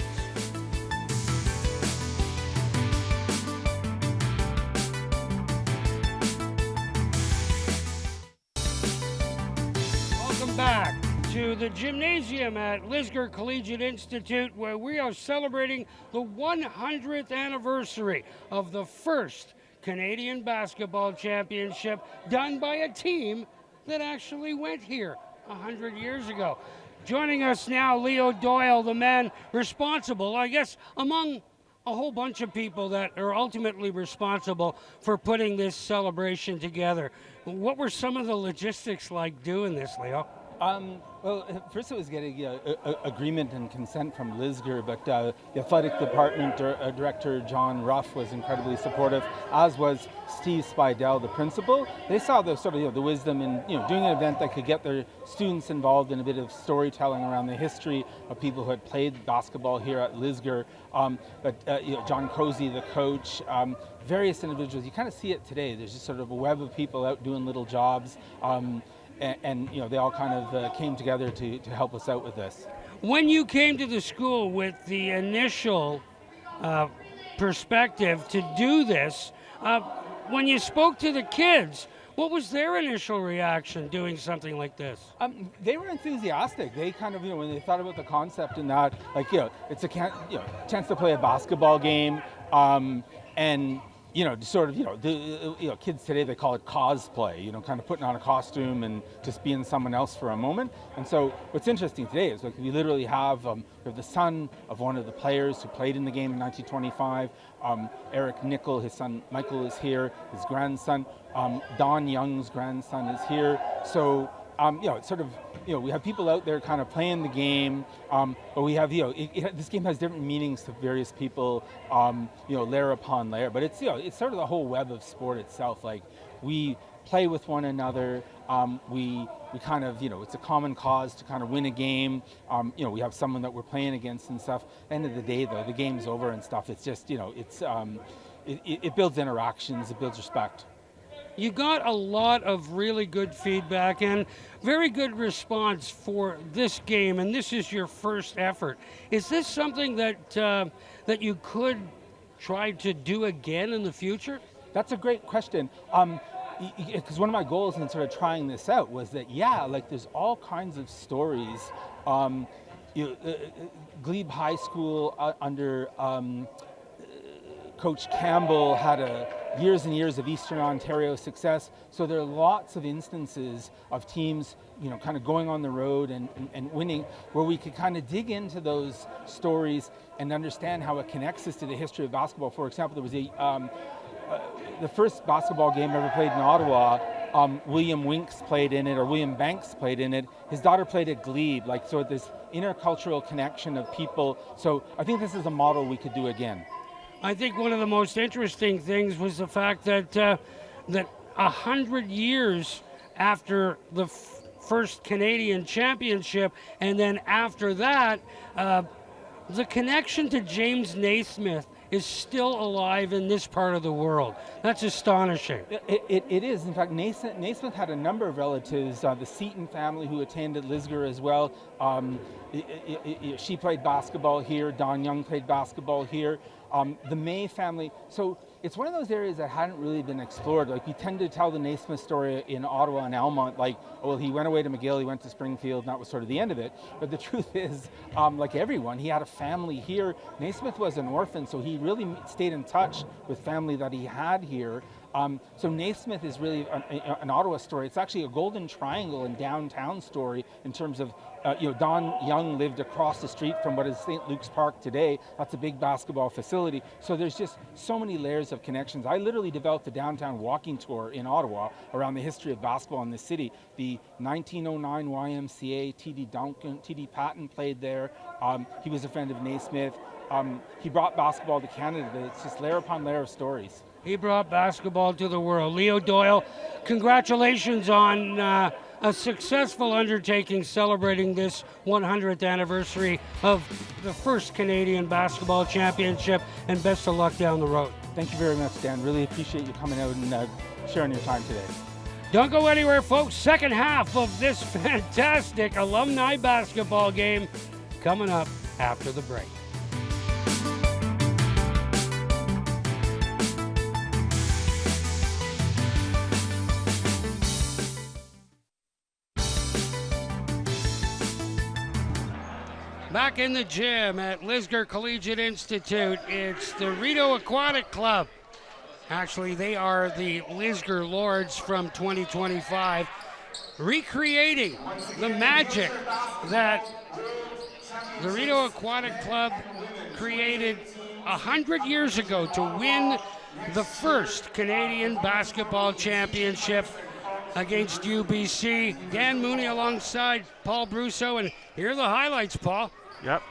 Welcome back to the gymnasium at Lisgar Collegiate Institute, where we are celebrating the 100th anniversary of the first Canadian Basketball Championship done by a team that actually went here 100 years ago. Joining us now, Leo Doyle, the man responsible, I guess, among a whole bunch of people that are ultimately responsible for putting this celebration together. What were some of the logistics like doing this, Leo? Well, first it was getting agreement and consent from Lisgar, but the athletic department director, John Ruff, was incredibly supportive, as was Steve Spidell, the principal. They saw the sort of the wisdom in doing an event that could get their students involved in a bit of storytelling around the history of people who had played basketball here at Lisgar. John Cozy, the coach, various individuals. You kind of see it today. There's just sort of a web of people out doing little jobs. And they all kind of came together to help us out with this. When you came to the school with the initial perspective to do this, when you spoke to the kids, what was their initial reaction doing something like this? They were enthusiastic. They kind of, when they thought about the concept and that, it's a chance to play a basketball game, and sort of, the kids today, they call it cosplay, kind of putting on a costume and just being someone else for a moment. And so what's interesting today is we literally have the son of one of the players who played in the game in 1925. Eric Nickel, his son Michael, is here. His grandson, Don Young's grandson, is here. So it's sort of, we have people out there kind of playing the game, but we have, this game has different meanings to various people, layer upon layer. But it's, it's sort of the whole web of sport itself. Like, we play with one another. We kind of, it's a common cause to kind of win a game. We have someone that we're playing against and stuff. End of the day, though, the game's over and stuff. It's just, it builds interactions. It builds respect. You got a lot of really good feedback and very good response for this game, and this is your first effort. Is this something that that you could try to do again in the future? That's a great question. Because one of my goals in sort of trying this out was that, there's all kinds of stories. Glebe High School under Coach Campbell had years and years of Eastern Ontario success. So there are lots of instances of teams, kind of going on the road and winning, where we could kind of dig into those stories and understand how it connects us to the history of basketball. For example, there was the first basketball game ever played in Ottawa. William Winks played in it, or William Banks played in it. His daughter played at Glebe, so this intercultural connection of people. So I think this is a model we could do again. I think one of the most interesting things was the fact that that 100 years after the first Canadian championship, and then after that, the connection to James Naismith is still alive in this part of the world. That's astonishing. It is. In fact, Naismith had a number of relatives, the Seton family who attended Lisgar as well. She played basketball here. Don Young played basketball here. The May family. So it's one of those areas that hadn't really been explored. We tend to tell the Naismith story in Ottawa and Almont, he went away to McGill, he went to Springfield, and that was sort of the end of it. But the truth is, like everyone, he had a family here. Naismith was an orphan, so he really stayed in touch with family that he had here. So Naismith is really an Ottawa story. It's actually a Golden Triangle and downtown story in terms of, Don Young lived across the street from what is St. Luke's Park today. That's a big basketball facility. So there's just so many layers of connections. I literally developed a downtown walking tour in Ottawa around the history of basketball in the city. The 1909 YMCA, T.D. Patton played there. He was a friend of Naismith. He brought basketball to Canada. It's just layer upon layer of stories. He brought basketball to the world. Leo Doyle, congratulations on a successful undertaking celebrating this 100th anniversary of the first Canadian Basketball Championship, and best of luck down the road. Thank you very much, Dan. Really appreciate you coming out and sharing your time today. Don't go anywhere, folks. Second half of this fantastic alumni basketball game coming up after the break. Back in the gym at Lisgar Collegiate Institute, it's the Rideau Aquatic Club. Actually, they are the Lisgar Lords from 2025, recreating the magic that the Rideau Aquatic Club created 100 years ago to win the first Canadian Basketball Championship. against UBC. Dan Mooney alongside Paul Brousseau, and here are the highlights, Paul. Yep.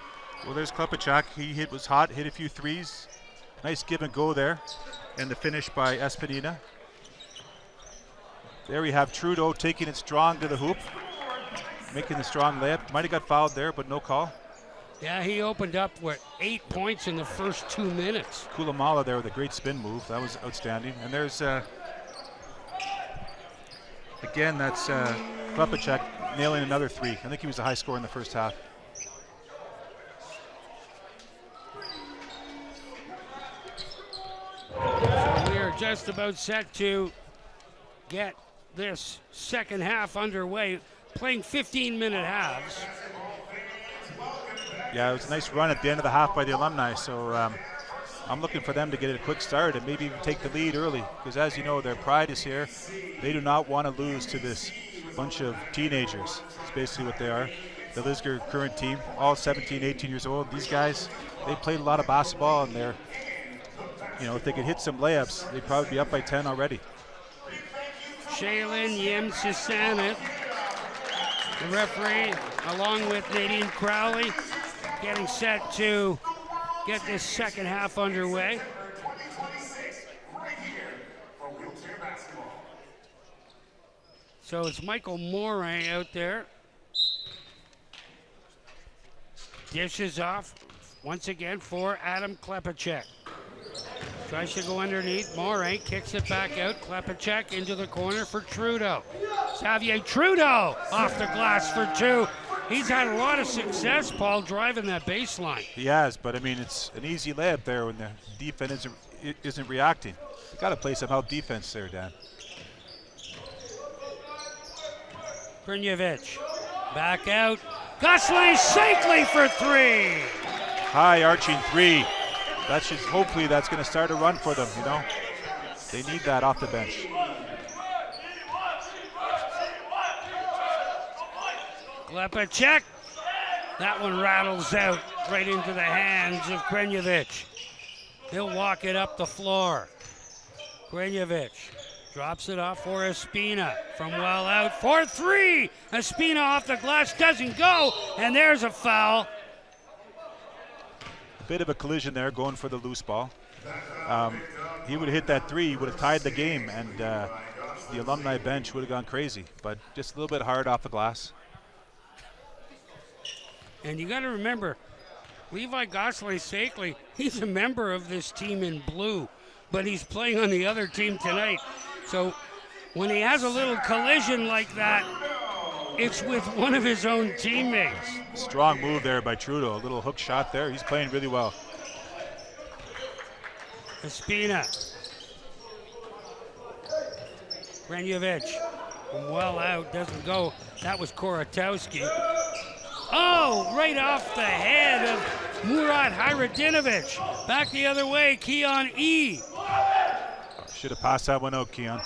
Well, there's Klepacek. He was hot, hit a few threes. Nice give and go there. And the finish by Espadina. There we have Trudeau taking it strong to the hoop, making the strong layup. Might have got fouled there, but no call. Yeah, he opened up with 8 points in the first 2 minutes. Kulamala there with a great spin move. That was outstanding. And there's, again, that's Klepacek nailing another three. I think he was the high scorer in the first half. So we are just about set to get this second half underway, playing 15-minute halves. Yeah, it was a nice run at the end of the half by the alumni, so I'm looking for them to get a quick start and maybe even take the lead early, because as you know, their pride is here. They do not want to lose to this bunch of teenagers. It's basically what they are. The Lisgar current team, all 17, 18 years old. These guys, they played a lot of basketball, and they're, you know, if they could hit some layups, they'd probably be up by 10 already. Shaylin Yemsisanet, the referee, along with Nadine Crowley, getting set to get this second half underway. So it's Michael Morin out there. Dishes off once again for Adam Klepacek. Tries to go underneath. Morin kicks it back out. Klepacek into the corner for Trudeau. Xavier Trudeau off the glass for two. He's had a lot of success, Paul, driving that baseline. He has, but I mean, it's an easy layup there when the defense isn't reacting. You got to play some help defense there, Dan. Krnjevic back out. Gosling Shakley for three. High arching three. That should, hopefully that's going to start a run for them, you know. They need that off the bench. Klepacek. That one rattles out right into the hands of Krnjevic. He'll walk it up the floor. Krnjevic drops it off for Espina from well out for three. Espina off the glass, doesn't go, and there's a foul. Bit of a collision there, going for the loose ball. He would have hit that three, he would have tied the game, and the alumni bench would have gone crazy, but just a little bit hard off the glass. And you got to remember, Levi Gosling-Shakley, he's a member of this team in blue, but he's playing on the other team tonight. So when he has a little collision like that, it's with one of his own teammates. Strong move there by Trudeau, a little hook shot there. He's playing really well. Espina. Krnjevic from well out, doesn't go. That was Koratowski. Oh, right off the head of Murat Hayredinovic. Back the other way, Keon E. Should have passed that one out, Keon.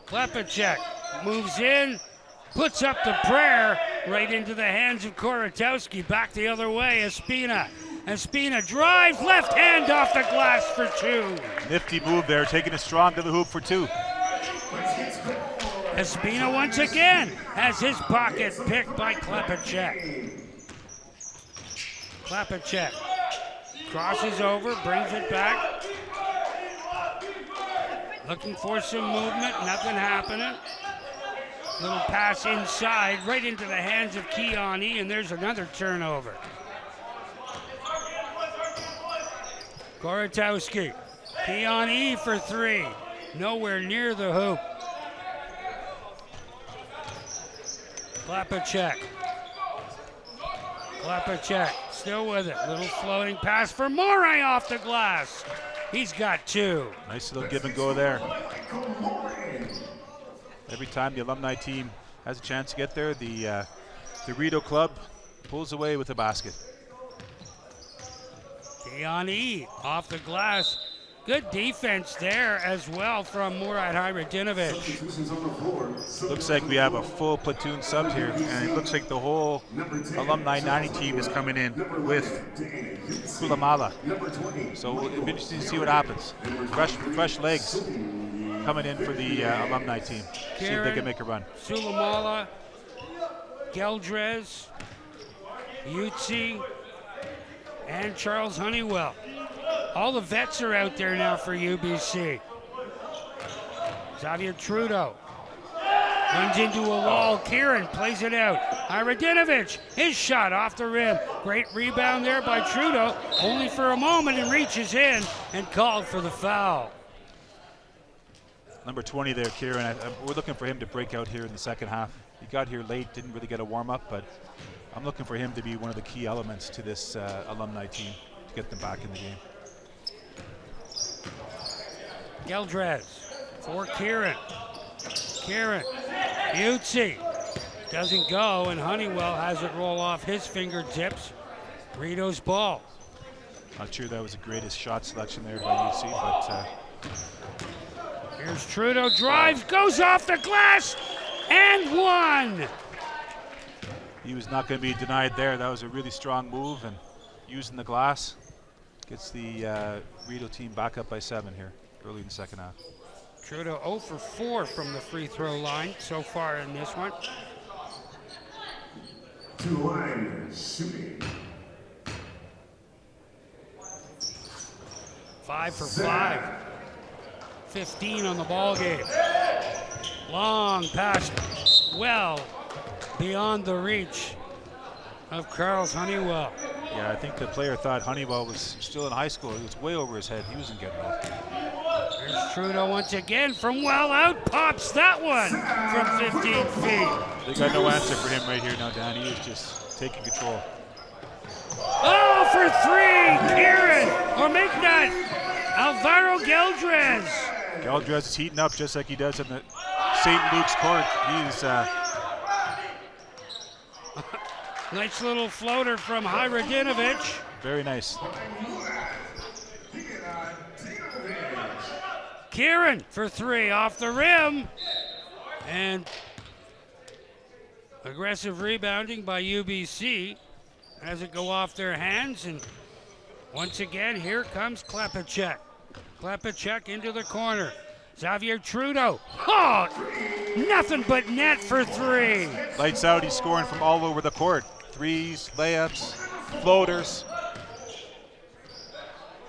Klepacek moves in, puts up the prayer right into the hands of Koratowski. Back the other way, Espina. Espina drives, left hand off the glass for two. Nifty move there, taking it strong to the hoop for two. Espina once again has his pocket picked by Klepacek. Klepacek crosses over, brings it back. Looking for some movement, nothing happening. Little pass inside, right into the hands of Keon E, and there's another turnover. Koratowski, Keon E for three. Nowhere near the hoop. Klepacek, still with it. Little floating pass for Moray off the glass. He's got two. Nice little give and go there. Every time the alumni team has a chance to get there, the Rideau Club pulls away with a basket. Keon E off the glass. Good defense there as well from Murat Hayredinovic. Looks like we have a full platoon sub here, and it looks like the whole alumni 90 team is coming in with Kulamala. So it'll be interesting to see what happens. Fresh legs coming in for the alumni team. See if they can make a run. Sulamala, Geldres, Yutzi, and Charles Honeywell. All the vets are out there now for UBC. Xavier Trudeau runs into a wall. Kieran plays it out. Hayredinovic, his shot off the rim. Great rebound there by Trudeau, only for a moment, and reaches in and called for the foul. Number 20 there, Kieran. We're looking for him to break out here in the second half. He got here late, didn't really get a warm-up, but I'm looking for him to be one of the key elements to this alumni team to get them back in the game. Geldres for Kieran. Kieran, Yutzi doesn't go, and Honeywell has it roll off his fingertips. Rideau's ball. Not sure that was the greatest shot selection there by UC, but here's Trudeau, drives, goes off the glass, and one. He was not going to be denied there. That was a really strong move, and using the glass gets the Rideau team back up by 7 here early in the second half. Trudeau 0 for 4 from the free throw line so far in this one. To line shooting. 5 for 5. 15 on the ball game. Long pass, well beyond the reach of Charles Honeywell. Yeah, I think the player thought Honeywell was still in high school. It was way over his head. He wasn't getting off. There's Trudeau once again from well out, pops that one from 15 feet. They got no answer for him right here now, Dan. He is just taking control. Oh, for 3, Kieran, or make that Alvaro Geldres. Geldres is heating up just like he does in the St. Luke's court. He's nice little floater from Hayredinovic. very nice. Kieran for 3 off the rim. And aggressive rebounding by UBC as it go off their hands. And once again, here comes Klepacek. Klepacek into the corner. Xavier Trudeau. Oh, nothing but net for 3. Lights out. He's scoring from all over the court. Threes, layups, floaters.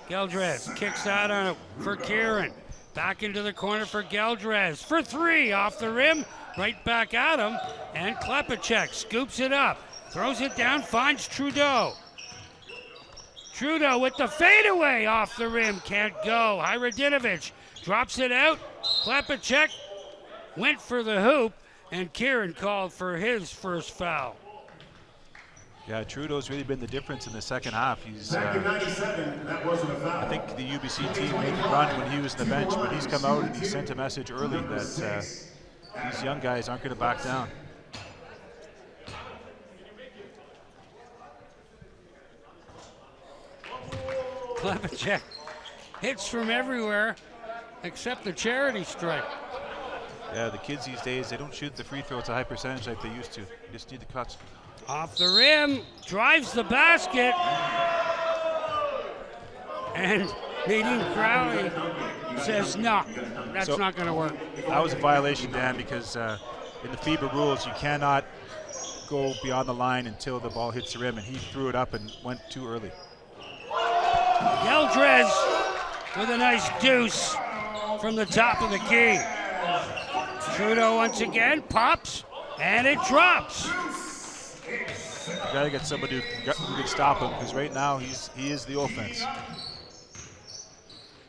Geldres kicks that on it for Kieran. Back into the corner for Geldres for 3 off the rim. Right back at him. And Klepacek scoops it up. Throws it down, finds Trudeau. Trudeau with the fadeaway off the rim. Can't go. Hayredinovic drops it out. Klepacek went for the hoop. And Kieran called for his first foul. Yeah, Trudeau's really been the difference in the second half. He's, Back in 97, that wasn't a foul. I think the UBC team made the run when he was on the bench, but he's come out and he sent a message early that these young guys aren't going to back down. Klepacek hits from everywhere except the charity stripe. Yeah, the kids these days, they don't shoot the free throw at a high percentage like they used to. They just need the cuts. Off the rim, drives the basket. And Nadine Crowley says, no, that's not going to work. That was a violation, Dan, because in the FIBA rules, you cannot go beyond the line until the ball hits the rim, and he threw it up and went too early. Geldres with a nice deuce from the top of the key. Trudeau once again pops, and it drops. You got to get somebody who can stop him, because right now he is the offense.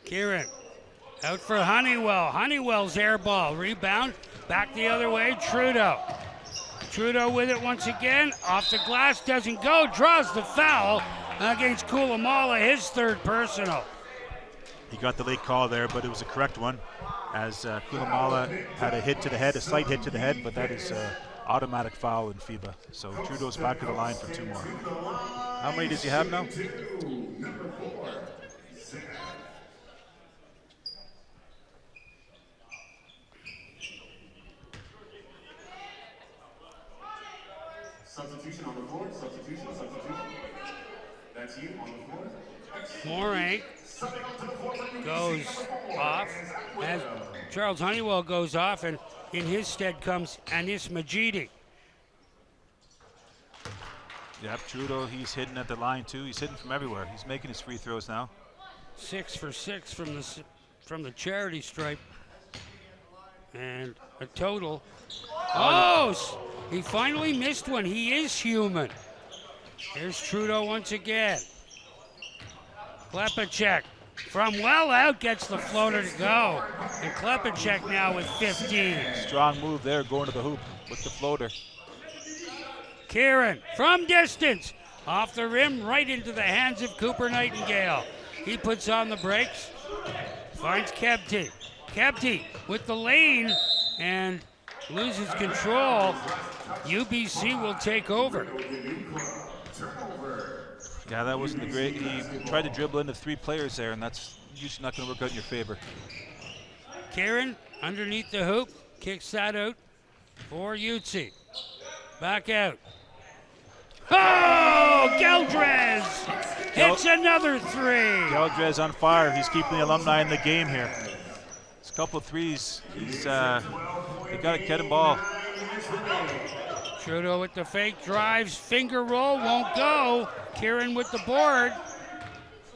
Kieran out for Honeywell. Honeywell's air ball. Rebound. Back the other way. Trudeau. Trudeau with it once again. Off the glass. Doesn't go. Draws the foul against Kulamala. His third personal. He got the late call there, but it was a correct one, as Kulamala had a hit to the head, a slight hit to the head, but that is automatic foul in FIBA. So Trudeau's back to the line for 2 more. How many does he have now? Morin goes off as Charles Honeywell goes off, and in his stead comes Anis Majidi. Yep, Trudeau, he's hitting at the line too. He's hitting from everywhere. He's making his free throws now. 6 for 6 from the charity stripe, and a total. Oh, he finally missed one. He is human. Here's Trudeau once again. Klepacek from well out gets the floater to go. And Klepacek now with 15. Strong move there, going to the hoop with the floater. Kieran from distance. Off the rim, right into the hands of Cooper Nightingale. He puts on the brakes. Finds Kepti. Kepti with the lane and loses control. UBC will take over. Yeah, that wasn't the great. He tried to dribble into 3 players there, and that's usually not going to work out in your favor. Kieran underneath the hoop, kicks that out for Utsi. Back out. Oh, Geldrez hits another 3. Geldrez on fire. He's keeping the alumni in the game here. It's a couple of threes. They got to get him ball. Trudeau with the fake drives, finger roll, won't go. Kieran with the board.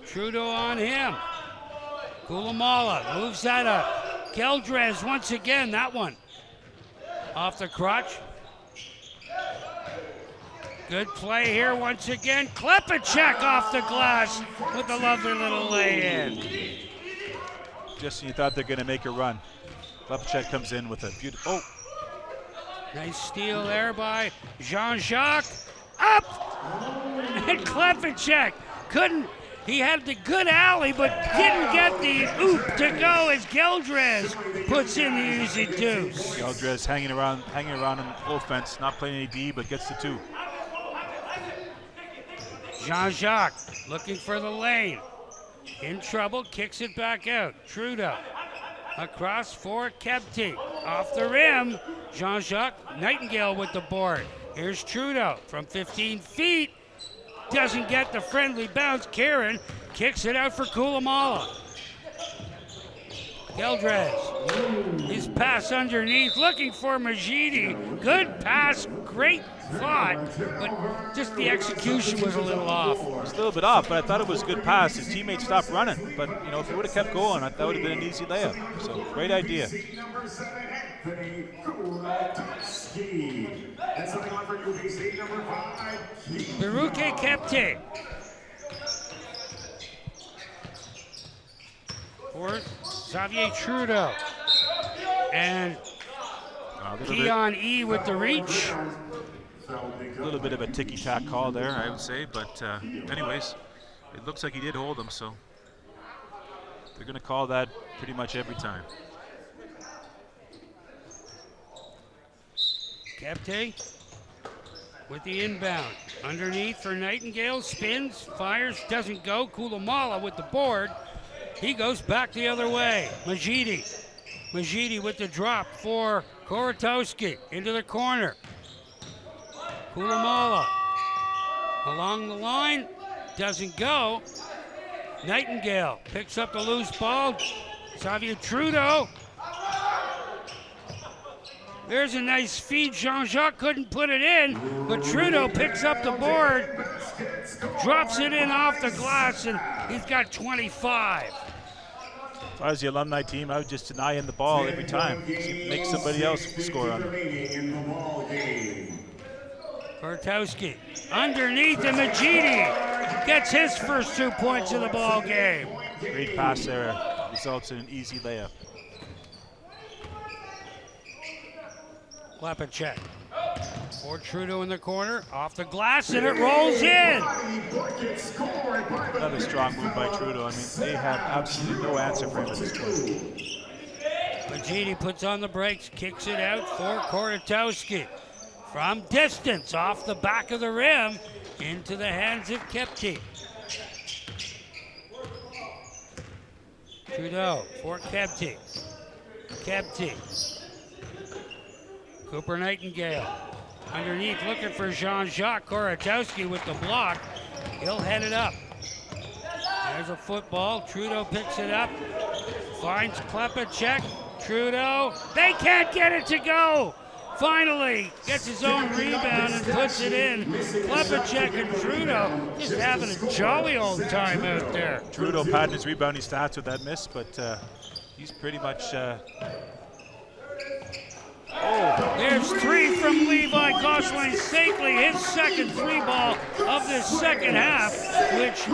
Trudeau on him. Kulamala moves that up. Geldrez once again, that one. Off the crotch. Good play here once again. Klepacek off the glass with a lovely little lay-in. Just when you thought they're going to make a run. Klepacek comes in with a beautiful. Oh. Nice steal there by Jean-Jacques. Up! And Klepacek couldn't. He had the good alley, but didn't get the oop to go as Geldrez puts in the easy deuce. Geldrez hanging around in offense, not playing any D, but gets the 2. Jean-Jacques looking for the lane. In trouble, kicks it back out. Trudeau across for Kepti. Off the rim, Jean-Jacques Nightingale with the board. Here's Trudeau from 15 feet. Doesn't get the friendly bounce. Kieran kicks it out for Kulamala. Geldrez, his pass underneath, looking for Majidi. Good pass, great thought, but just the execution was a little off. It's a little bit off, but I thought it was a good pass. His teammate stopped running, but if he would have kept going, that would have been an easy layup. So great idea. Baruke Kepte. For Xavier Trudeau. And Keon E with the reach. A little bit of a ticky-tack call there, I would say, but anyways, it looks like he did hold him, so they're going to call that pretty much every time. Kepte with the inbound. Underneath for Nightingale, spins, fires, doesn't go. Kulamala with the board. He goes back the other way. Majidi with the drop for Koratowski into the corner. Kulamala along the line, doesn't go. Nightingale picks up the loose ball. Xavier Trudeau. There's a nice feed. Jean-Jacques couldn't put it in, but Trudeau picks up the board, drops it in off the glass, and he's got 25. If I was the alumni team, I would just deny him the ball every time. Make somebody else score on him. Koratowski underneath, and Majidi gets his first 2 points of the ball game. Great pass there, results in an easy layup. Klepacek for Trudeau in the corner, off the glass, and it rolls in. Another strong move by Trudeau. They have absolutely no answer for him at this point. Majidi puts on the brakes, kicks it out for Koratowski. From distance, off the back of the rim, into the hands of Kepti. Trudeau for Kepti. Kepti. Cooper Nightingale Underneath, looking for Jean-Jacques Koratowski with the block. He'll head it up. There's a football. Trudeau picks it up. Finds Klepacek. Trudeau. They can't get it to go. Finally gets his own rebound and puts it in. Klepacek and Trudeau just having a jolly old time out there. Trudeau padding his rebounding stats with that miss, but he's pretty much... There's three from Levi Gosselin-Sakeley, his second three ball of this second half, which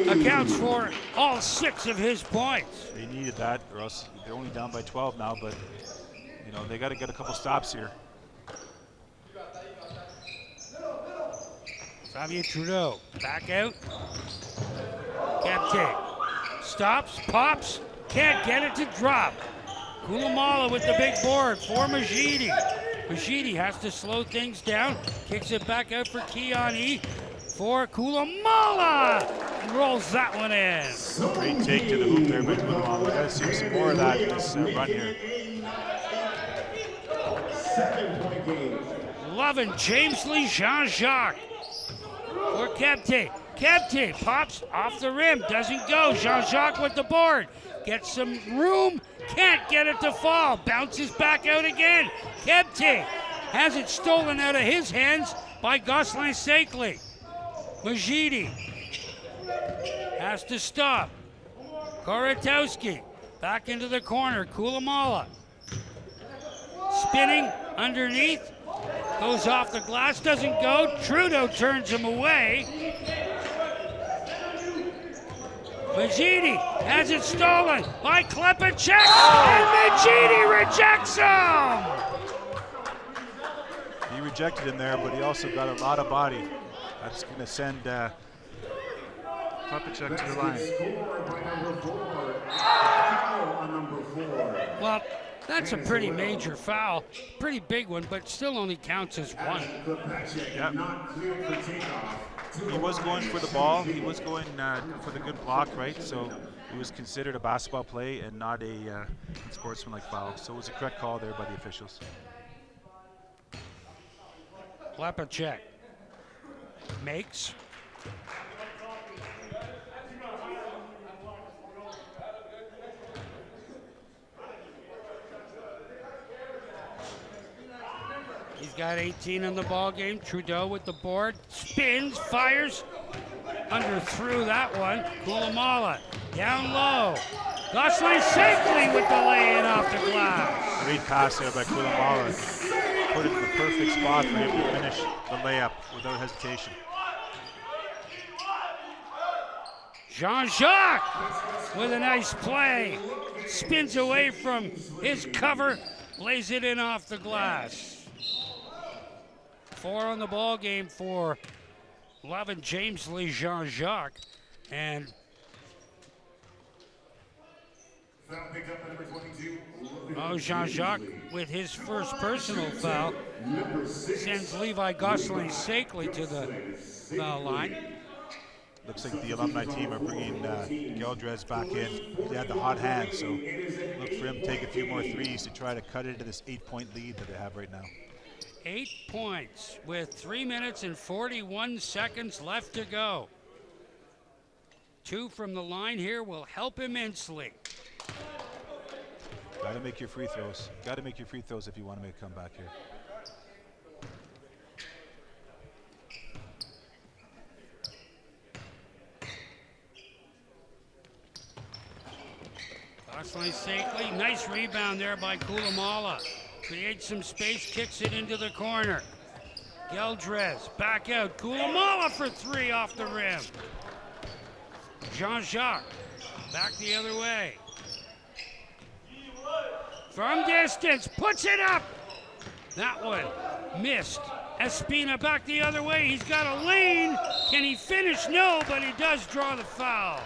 accounts for all 6 of his points. They needed that, or else they're only down by 12 now, but you know, they got to get a couple stops here. Xavier Trudeau, back out. Captain stops, pops, can't get it to drop. Kulamala with the big board for Majidi. Majidi has to slow things down, kicks it back out for Kiani for Kulamala. Rolls that one in. Great take to the hoop there by Kulamala. We got to see some more of that in this run here. 7-point game. Loving James Lee Jean-Jacques for Kepte. Kepte pops off the rim, doesn't go. Jean-Jacques with the board. Gets some room, can't get it to fall. Bounces back out again. Kepte has it stolen out of his hands by Gosselin-Sakeley. Majidi has to stop. Koratowski back into the corner. Kulamala spinning underneath. Goes off the glass, doesn't go. Trudeau turns him away. Majidi has it stolen by Klepacek, and Majidi rejects him! He rejected him there, but he also got a lot of body. That's going to send Klepacek to the line. Well, that's a pretty major foul. Pretty big one, but still only counts as one. Yep. He was going for the ball. He was going for the good block, right? So it was considered a basketball play and not a sportsmanlike foul. So it was a correct call there by the officials. Klepacek makes. He's got 18 in the ball game. Trudeau with the board, spins, fires, under through that one. Kulamala down low. Gosselin-Sakeley with the lay-in off the glass. Great pass there by Kulamala. Put it in the perfect spot for him to finish the layup without hesitation. Jean-Jacques with a nice play. Spins away from his cover, lays it in off the glass. 4 on the ball game for Lovin James Lee Jean-Jacques. And Jean-Jacques with his first personal foul sends Levi Gosselin-Sakeley to the foul line. Looks like the alumni team are bringing Geldrez back in. He had the hot hand, so look for him to take a few more threes to try to cut into this 8-point lead that they have right now. 8 points with 3 minutes and 41 seconds left to go. 2 from the line here will help immensely. Got to make your free throws. Got to make your free throws if you want to make a comeback here. Gosselin-Sakeley, nice rebound there by Kulamala. Creates some space, kicks it into the corner. Geldrez back out. Kulamala for 3 off the rim. Jean-Jacques back the other way. From distance, puts it up. That one missed. Espina back the other way. He's got a lane. Can he finish? No, but he does draw the foul.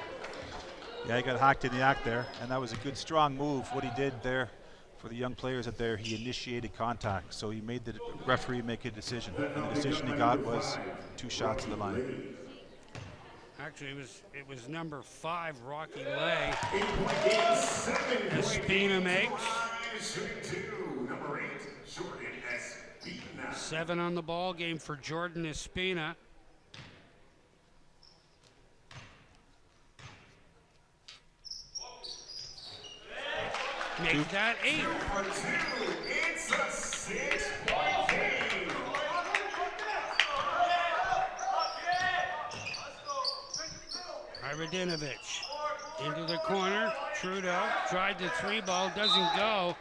Yeah, he got hacked in the act there, and that was a good, strong move. What he did there for the young players out there, he initiated contact, so he made the referee make a decision. And the decision he got was 2 shots to the line. Actually, it was number 5, Rocky Lay. Espina makes. 7 on the ball game for Jordan Espina. Make that 8. It's a 6-point game. Radinovich into the corner. Trudeau tried the 3 ball, doesn't go.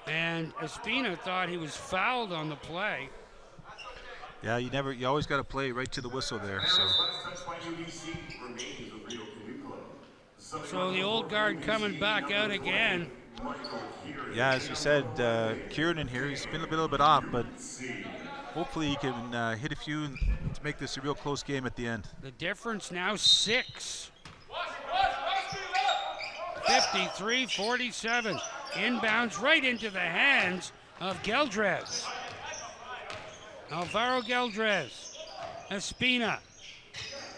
And Espina thought he was fouled on the play. Yeah, you always got to play right to the whistle there. So the old guard coming back out again. Yeah, as you said, Kieran in here, he's been a little bit off, but hopefully he can hit a few to make this a real close game at the end. The difference now 6. 53-47. Inbounds right into the hands of Geldres. Alvaro Geldres. Espina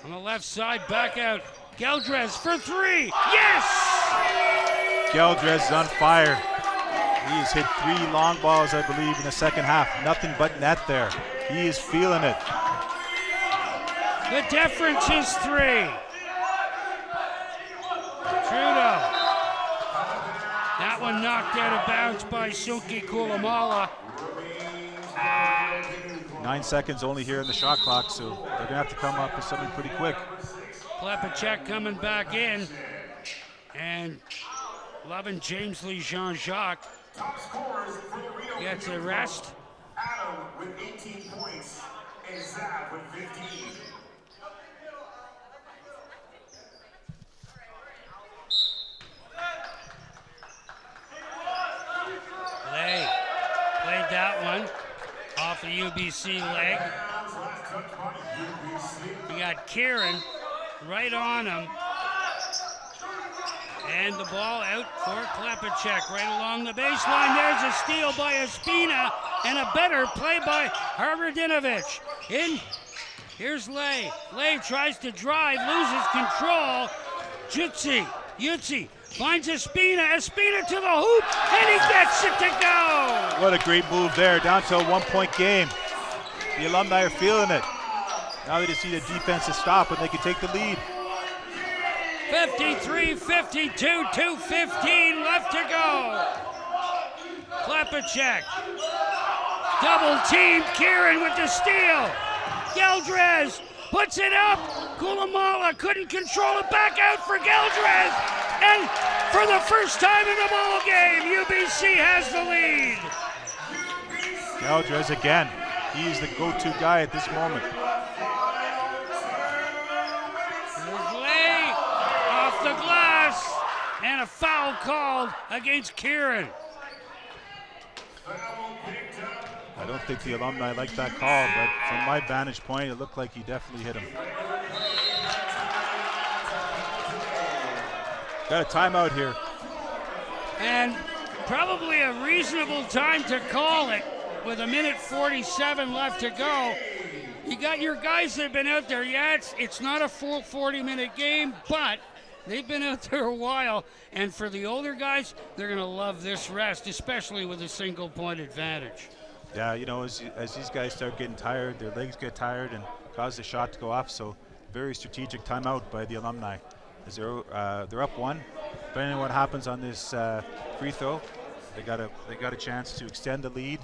on the left side, back out. Geldres for 3. Yes! Geldres is on fire. He's hit 3 long balls, I believe, in the second half. Nothing but net there. He is feeling it. The difference is 3. Trudeau. That one knocked out of bounds by Suki Kulamala. 9 seconds only here in the shot clock, so they're going to have to come up with something pretty quick. Klepacek coming back in. And loving James Lee Jean-Jacques gets a rest. Adam with 18 points and Zach with 15. Lay played that one off the UBC leg. We got Kieran right on him. And the ball out for Klepacek right along the baseline. There's a steal by Espina and a better play by Radinovich. Here's Lay. Lay tries to drive, loses control. Jutsi finds Espina. Espina to the hoop, and he gets it to go. What a great move there, down to a 1-point game. The Alumni are feeling it. Now they just need a defensive stop and they can take the lead. 53-52, 2:15 left to go. Klepacek. Double team, Kieran with the steal. Geldres puts it up. Kulamala couldn't control it, back out for Geldres. And for the first time in the ball game, UBC has the lead. Geldres again. He's the go-to guy at this moment. The glass, and a foul called against Kieran. I don't think the Alumni liked that call, but from my vantage point, it looked like he definitely hit him. Got a timeout here. And probably a reasonable time to call it with 1:47 left to go. You got your guys that have been out there. Yeah, it's not a full 40-minute game, but they've been out there a while, and for the older guys, they're going to love this rest, especially with a single-point advantage. Yeah, you know, as these guys start getting tired, their legs get tired and cause the shot to go off, so very strategic timeout by the Alumni. As they're up 1. Depending on what happens on this free throw, they got a chance to extend the lead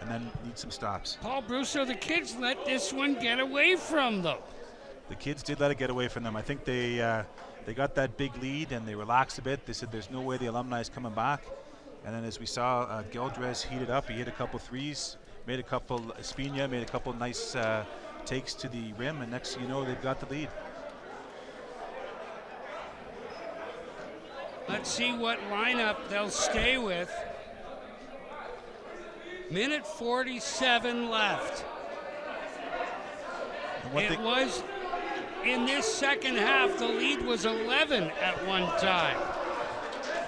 and then need some stops. Paul Brusso, the kids let this one get away from them. The kids did let it get away from them. I think they got that big lead and they relaxed a bit. They said there's no way the Alumni is coming back. And then as we saw, Geldres heated up. He hit a couple threes, made a couple, Espina made a couple nice takes to the rim, and next thing you know, they've got the lead. Let's see what lineup they'll stay with. 1:47 left. It was in this second half, the lead was 11 at one time.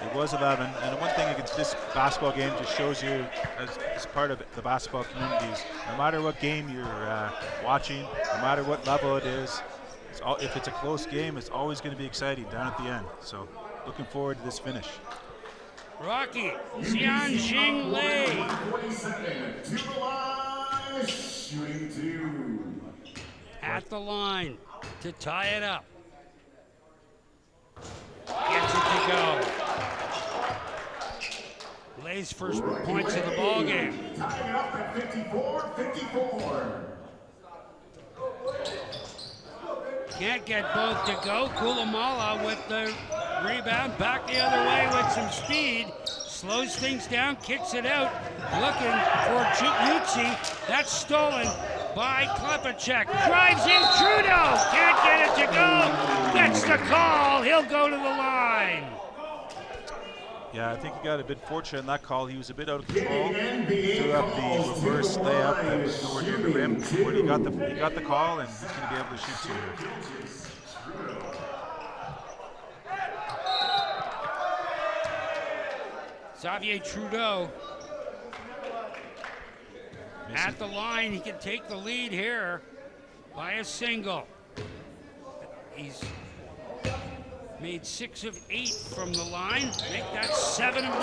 It was 11, and one thing against this basketball game just shows you, as part of the basketball communities, no matter what game you're watching, no matter what level it is, if it's a close game, it's always going to be exciting down at the end. So, looking forward to this finish. Rocky, Xianjing Lei. shooting 2. At the line to tie it up. Gets it to go. Lays first points of the ball game. Tying it up at 54-54. Can't get both to go. Kulamala with the rebound. Back the other way with some speed. Slows things down, kicks it out. Looking for Jutsi. That's stolen by Klepacek. Drives in Trudeau. Can't get it to go. Gets the call. He'll go to the line. Yeah, I think he got a bit fortunate in that call. He was a bit out of control. Threw up the reverse layup that was nowhere near the rim. But he got the call, and he's going to be able to shoot 2 here. Xavier Trudeau at the line. He can take the lead here by a single. He's made 6 of 8 from the line. Make that 7 of 9.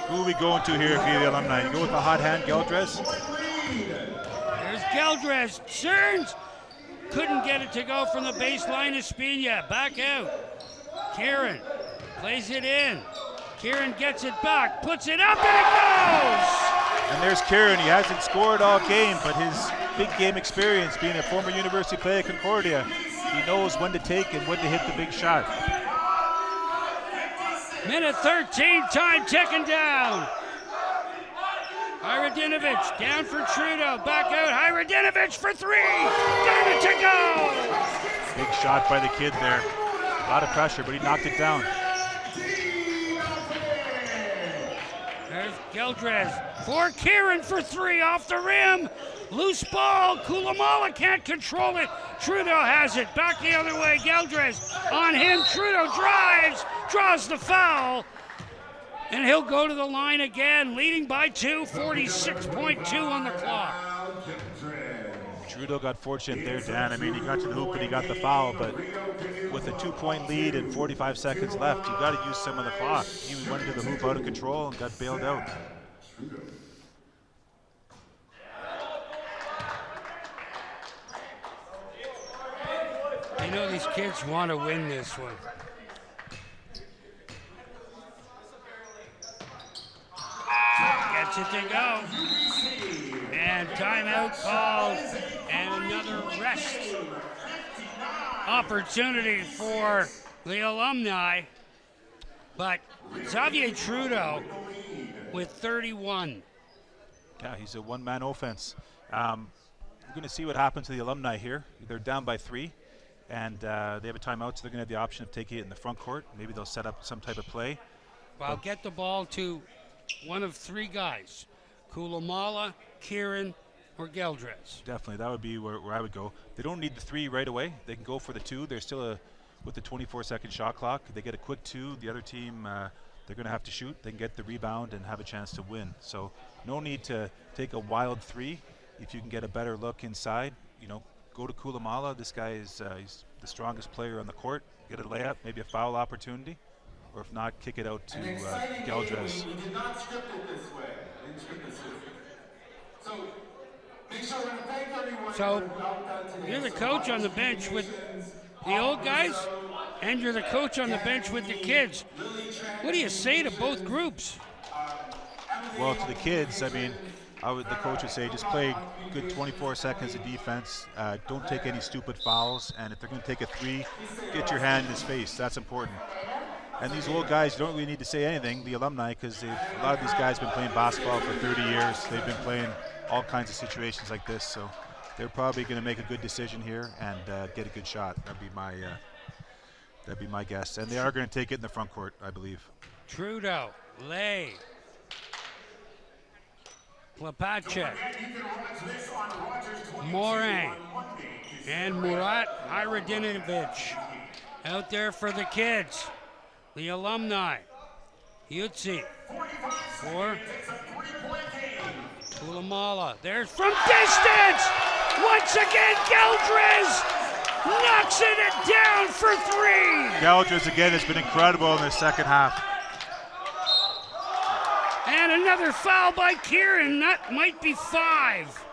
Who are we going to here if you're the Alumni? You go with the hot hand, Geldres? There's Geldres. Cerns couldn't get it to go from the baseline of Spina. Back out. Kieran plays it in. Kieran gets it back, puts it up, and it goes! And there's Kieran. He hasn't scored all game, but his big game experience, being a former university player at Concordia, he knows when to take and when to hit the big shot. Minute 13, time ticking down. Hyradinovich down for Trudeau, back out. Hyradinovich for 3, got it to go! Big shot by the kid there. A lot of pressure, but he knocked it down. There's Geldres for Kieran for 3 off the rim. Loose ball. Kulamala can't control it. Trudeau has it. Back the other way. Geldres on him. Trudeau drives, draws the foul, and he'll go to the line again, leading by 2, 46.2 on the clock. Trudeau got fortunate there, Dan. I mean, he got to the hoop and he got the foul, but with a 2-point lead and 45 seconds left, you got to use some of the clock. He went into the hoop out of control and got bailed out. I know these kids want to win this one. Gets it to go. And timeout called, and another rest opportunity for the Alumni. But Xavier Trudeau with 31. Yeah, he's a one-man offense. We're going to see what happens to the Alumni here. They're down by 3, and they have a timeout, so they're going to have the option of taking it in the front court. Maybe they'll set up some type of play. Well, get the ball to one of 3 guys. Kulamala, Kieran, or Geldres. Definitely, that would be where I would go. They don't need the 3 right away. They can go for the 2. They're still with the 24-second shot clock. They get a quick 2. The other team, they're going to have to shoot. They can get the rebound and have a chance to win. So no need to take a wild 3. If you can get a better look inside, go to Kulamala. This guy is he's the strongest player on the court. Get a layup, maybe a foul opportunity. Or if not, kick it out to Geldres. We did not script it this way. We didn't script this way. So make sure to thank everyone. So you're the coach on the bench with the old guys, and you're the coach on the bench with the kids. What do you say to both groups? Well, to the kids, I mean, the coach would say just play good 24 seconds of defense. Don't take any stupid fouls, and if they're going to take a 3, get your hand in his face. That's important. And these old guys don't really need to say anything, the Alumni, because a lot of these guys have been playing basketball for 30 years. They've been playing all kinds of situations like this, so they're probably going to make a good decision here and get a good shot. That'd be my guess. And they are going to take it in the front court, I believe. Trudeau, Lay, Klepacek, Morin, and Murat Hyradinovich out there for the kids. The Alumni, Jutsi for Kulamala. There's from distance! Once again, Geldres knocks it down for 3! Geldres again has been incredible in the second half. And And another foul by Kieran. That might be 5.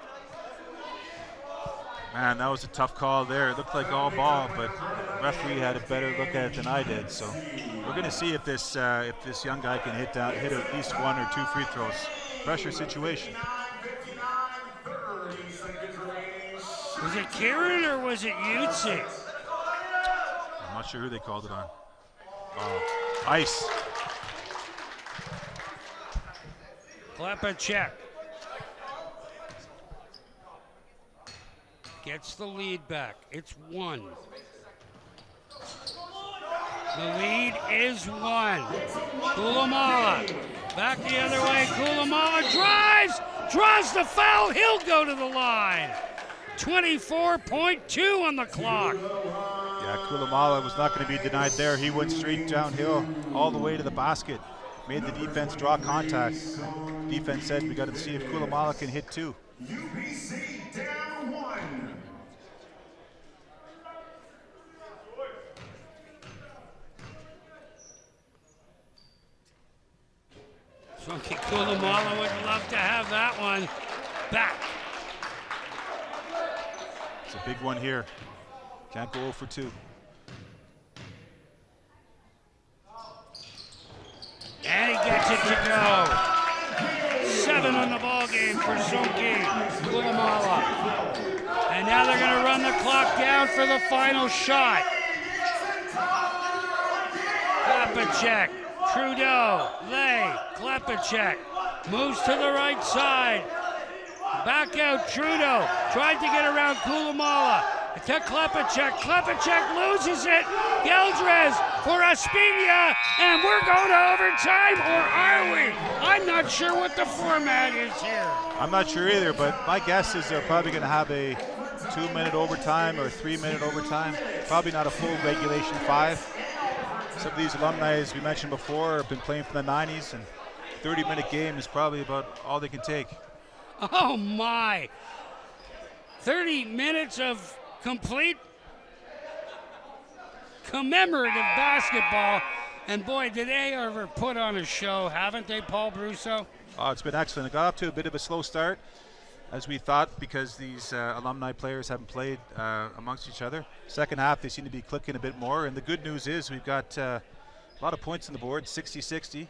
Man, that was a tough call there. It looked like all ball, but the referee had a better look at it than I did. So we're going to see if this young guy can hit at least 1 or 2 free throws. Pressure situation. Was it Kieran or was it Yutzi? I'm not sure who they called it on. Oh, ice. Klepacek gets the lead back. It's 1. The lead is 1. Kulamala back the other way. Kulamala drives, draws the foul. He'll go to the line. 24.2 on the clock. Yeah, Kulamala was not going to be denied there. He went straight downhill all the way to the basket. Made the defense draw contact. Defense said we got to see if Kulamala can hit 2. UBC down 1. Funky Kulamala would love to have that one back. It's a big one here. Can't go 0 for 2. And he gets it to go. 7 on the ball game for Sonky Kulamala. And now they're going to run the clock down for the final shot. Klepacek, Trudeau, Lay, Klepacek moves to the right side. Back out Trudeau, tried to get around Kulamala. To Klepacek, Klepacek loses it. Geldres for Espina, and we're going to overtime, or are we? I'm not sure what the format is here. I'm not sure either, but my guess is they're probably going to have a 2-minute overtime or 3-minute overtime. Probably not a full regulation 5. Some of these alumni, as we mentioned before, have been playing from the 90s, and 30-minute game is probably about all they can take. Oh my! 30 minutes of complete commemorative basketball, and boy, did they ever put on a show, haven't they, Paul Brusso? Oh, it's been excellent. It got off to a bit of a slow start, as we thought, because these alumni players haven't played amongst each other. Second half, they seem to be clicking a bit more, and the good news is we've got a lot of points on the board, 60-60,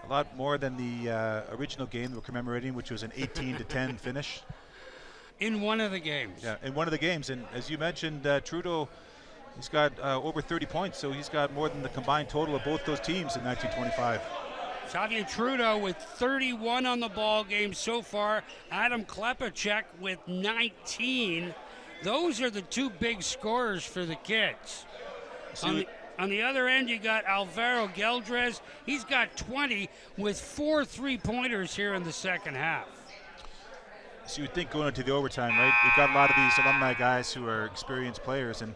a lot more than the original game we're commemorating, which was an 18-10 finish. In one of the games. Yeah, in one of the games. And as you mentioned, Trudeau, he's got over 30 points, so he's got more than the combined total of both those teams in 1925. Xavier Trudeau with 31 on the ball game so far. Adam Klepacek with 19. Those are the 2 big scorers for the kids. On the other end, you got Alvaro Geldres. He's got 20 with 4 3-pointers here in the second half. So you would think going into the overtime, right? We've got a lot of these alumni guys who are experienced players, and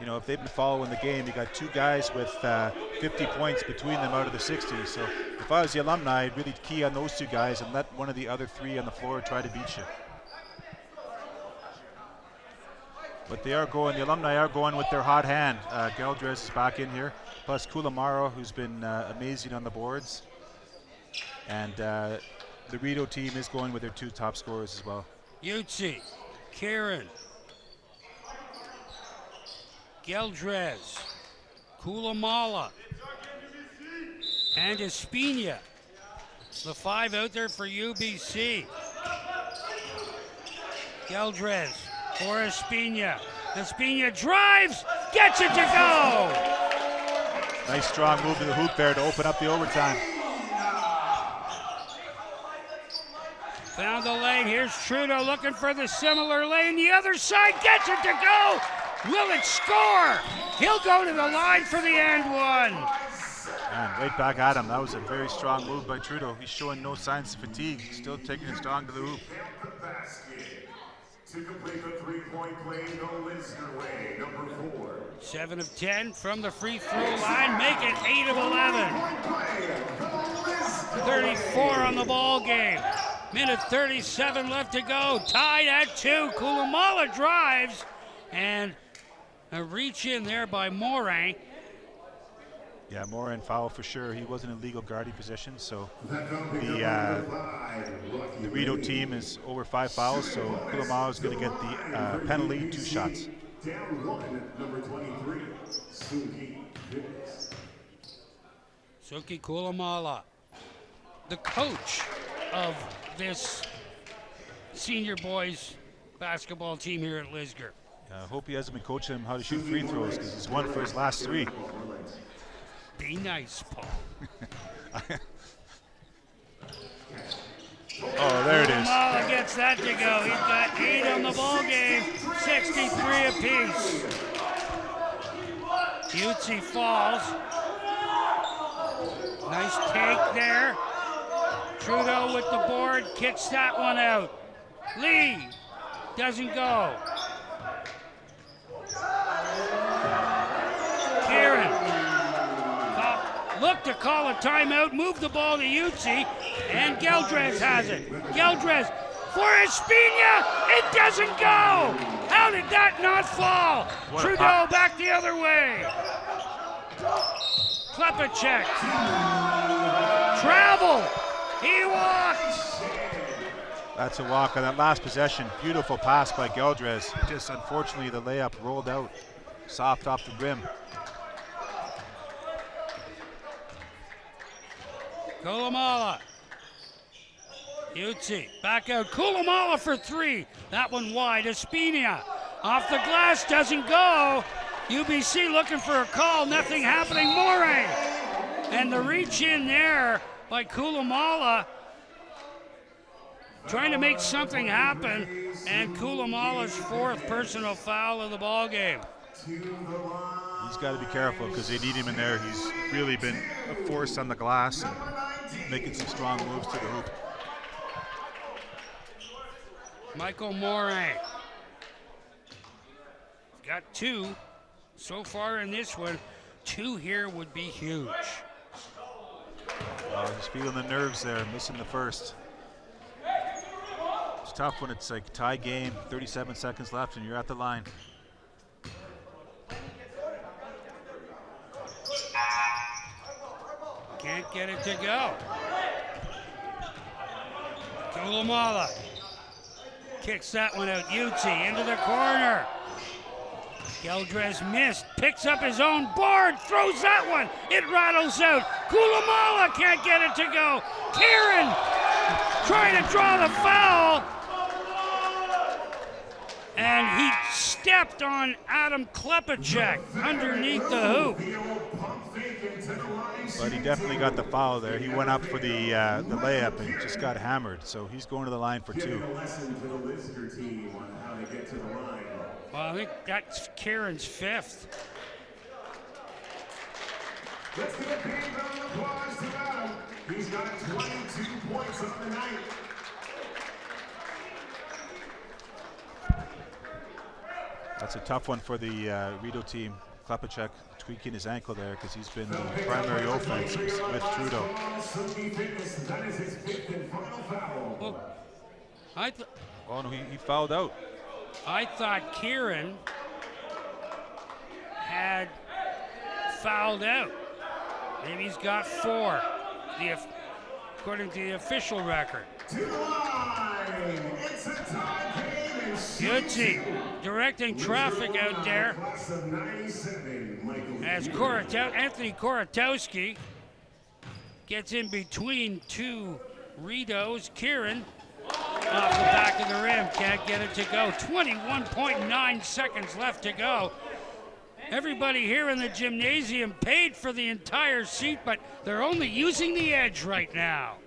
you know, if they've been following the game, you got 2 guys with 50 points between them out of the 60. So if I was the alumni, I'd really key on those 2 guys and let one of the other 3 on the floor try to beat you. But the alumni are going with their hot hand. Geldres is back in here, plus Kulamara, who's been amazing on the boards. And the Rideau team is going with their 2 top scorers as well. Yutzi, Kieran, Geldres, Kulamala, and Espina. The 5 out there for UBC. Geldres for Espina. Espina drives, gets it to go! Nice strong move to the hoop there to open up the overtime. Found the lane. Here's Trudeau looking for the similar lane. The other side gets it to go. Will it score? He'll go to the line for the and one. And right back at him. That was a very strong move by Trudeau. He's showing no signs of fatigue. Still taking it strong to the hoop. To complete the three-point play, the Lisgar way, number 4. 7 of 10 from the free throw line. Make it 8 of 11. 34 on the ball game. Minute 37 left to go. Tied at 2. Kulamala drives. And a reach in there by Morin. Yeah, Morin foul for sure. He was in a legal guarding position, so the Rideau team is over 5 fouls, so Kulamala is going to get the penalty, 2 shots. Down 1, number 23, Suki Fitz. Suki Kulamala, the coach of this senior boys basketball team here at Lisgar. I hope he hasn't been coaching him how to shoot free throws, because he's won for his last 3. Be nice, Paul. Oh, there it is. Kulamala gets that to go. He's got 8 on the ball game, 63 apiece. Utsi falls. Nice take there. Trudeau with the board, kicks that one out. Lee doesn't go. Kieran look to call a timeout, move the ball to Utsi, and Geldres has it. Geldres for Espina, it doesn't go! How did that not fall? Trudeau back the other way. Klepacek. Travel. He walked. That's a walk on that last possession. Beautiful pass by Geldres. Just unfortunately the layup rolled out. Soft off the rim. Kulamala. Utsi back out. Kulamala for 3. That one wide. Espina off the glass, doesn't go. UBC looking for a call. Nothing happening. Moray. And the reach in there by Kulamala. Trying to make something happen. And Kulamala's 4th personal foul of the ball game. He's got to be careful because they need him in there. He's really been a force on the glass and making some strong moves to the hoop. Michael Morin. Got 2 so far in this one. 2 here would be huge. He's feeling the nerves there, missing the first. It's tough when it's like tie game, 37 seconds left, and you're at the line. Can't get it to go. Kulamala kicks that one out. Utsi into the corner. Geldres missed, picks up his own board, throws that one. It rattles out. Kulamala can't get it to go. Kieran trying to draw the foul. And he stepped on Adam Klepacek underneath the hoop. But he definitely got the foul there. He went up for the layup and just got hammered. So he's going to the line for 2. Well, I think that's Kieran's 5th. Let's give a big round of applause to Adam. He's got 22 points on the night. That's a tough one for the Rideau team. Klepacek tweaking his ankle there because he's been the primary offense with Trudeau. That is his 5th and final foul. Oh no, he fouled out. I thought Kieran had fouled out. Maybe he's got 4, according to the official record. To the line. It's a tie game. Utsi directing traffic out there as Anthony Koratowski gets in between 2 Rideaus. Kieran off the back of the rim, can't get it to go. 21.9 seconds left to go. Everybody here in the gymnasium paid for the entire seat, but they're only using the edge right now.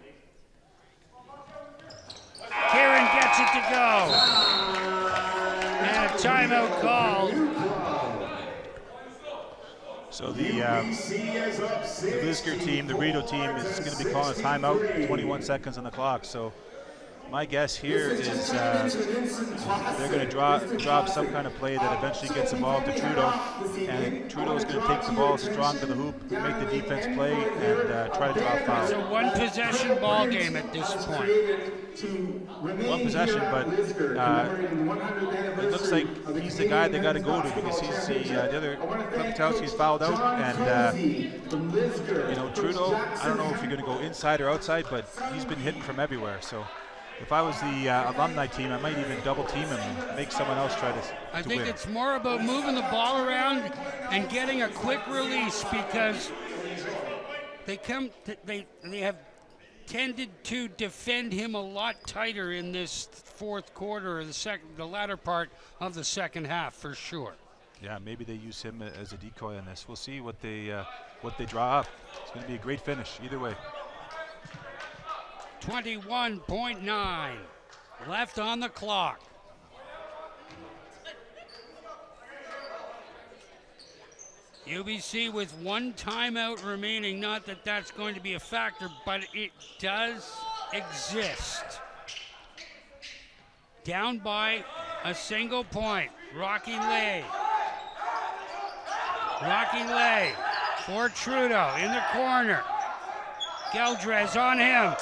Kieran gets it to go. And a timeout called. So the Lisgar team, the Rideau team, is going to be calling a timeout. 21 seconds on the clock. So My guess here is they're going to drop some kind of play that eventually gets the ball to Trudeau, and Trudeau's going to take the ball strong to the hoop, make the defense play, and try to draw a foul. It's a one-possession ball game at this point. One possession, but it looks like he's the guy they got to go to, because he's the other Klepkowski's fouled out, and Trudeau, I don't know if you're going to go inside or outside, but he's been hitting from everywhere. So if I was the alumni team, I might even double team him and make someone else try to I think win. it's more about moving the ball around and getting a quick release, because they have tended to defend him a lot tighter in this fourth quarter, or the latter part of the second half, for sure. Yeah, maybe they use him as a decoy on this. We'll see what they draw up. It's going to be a great finish either way. 21.9 left on the clock. UBC with one timeout remaining. Not that that's going to be a factor, but it does exist. Down by a single point. Rocky Lay for Trudeau in the corner. Geldres on him.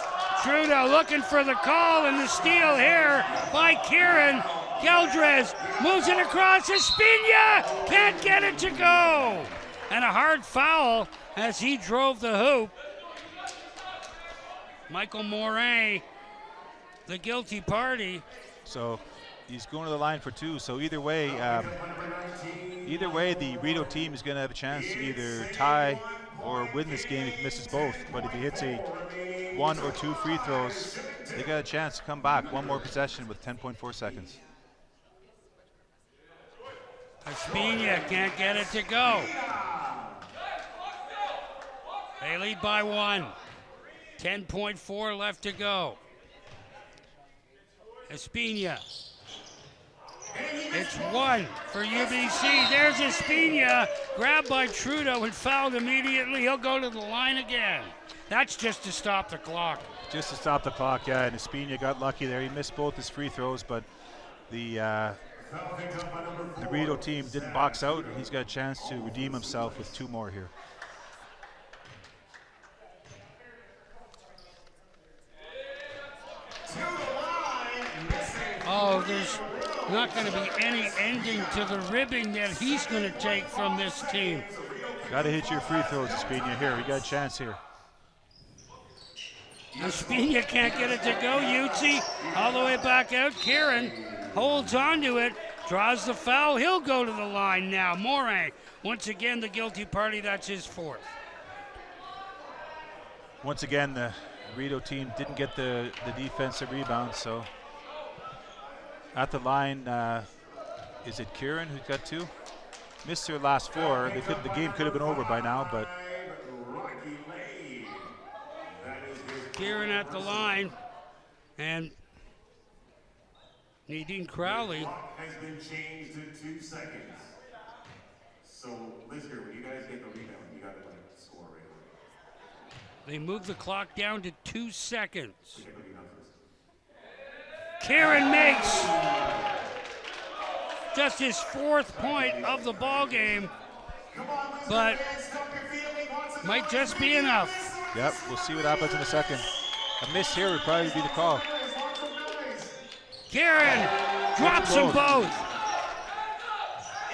Trudeau looking for the call, and the steal here by Kieran. Geldres moves it across. Espina can't get it to go. And a hard foul as he drove the hoop. Michael Morin, the guilty party. So he's going to the line for two. So either way, the Rideau team is going to have a chance to either tie or win this game if he misses both. But if he hits a 1 or 2 free throws, they got a chance to come back. One more possession with 10.4 seconds. Espina can't get it to go. They lead by 1. 10.4 left to go. Espina. It's 1 for UBC. There's Espina, grabbed by Trudeau and fouled immediately. He'll go to the line again. That's just to stop the clock. Just to stop the clock, yeah. And Espina got lucky there. He missed both his free throws, but the Rideau team didn't box out. He's got a chance to redeem himself with 2 more here. Oh, there's not going to be any ending to the ribbing that he's going to take from this team. Got to hit your free throws, Espina. Here, we got a chance here. Espina can't get it to go. Utsi all the way back out. Kieran holds on to it, draws the foul. He'll go to the line now. Morin, once again, the guilty party. That's his 4th. Once again, the Rideau team didn't get the defensive rebound, so at the line, is it Kieran who got 2? Missed their last 4. The game could have been over by now, but Kieran at the line, and Nadine Crowley has been changed to 2 seconds. So, Lisgar, when you guys get the rebound, you got to score right away. They move the clock down to 2 seconds. Kieran makes just his 4th point of the ball game, but might just be enough. Yep, we'll see what happens in a second. A miss here would probably be the call. Kieran drops them both.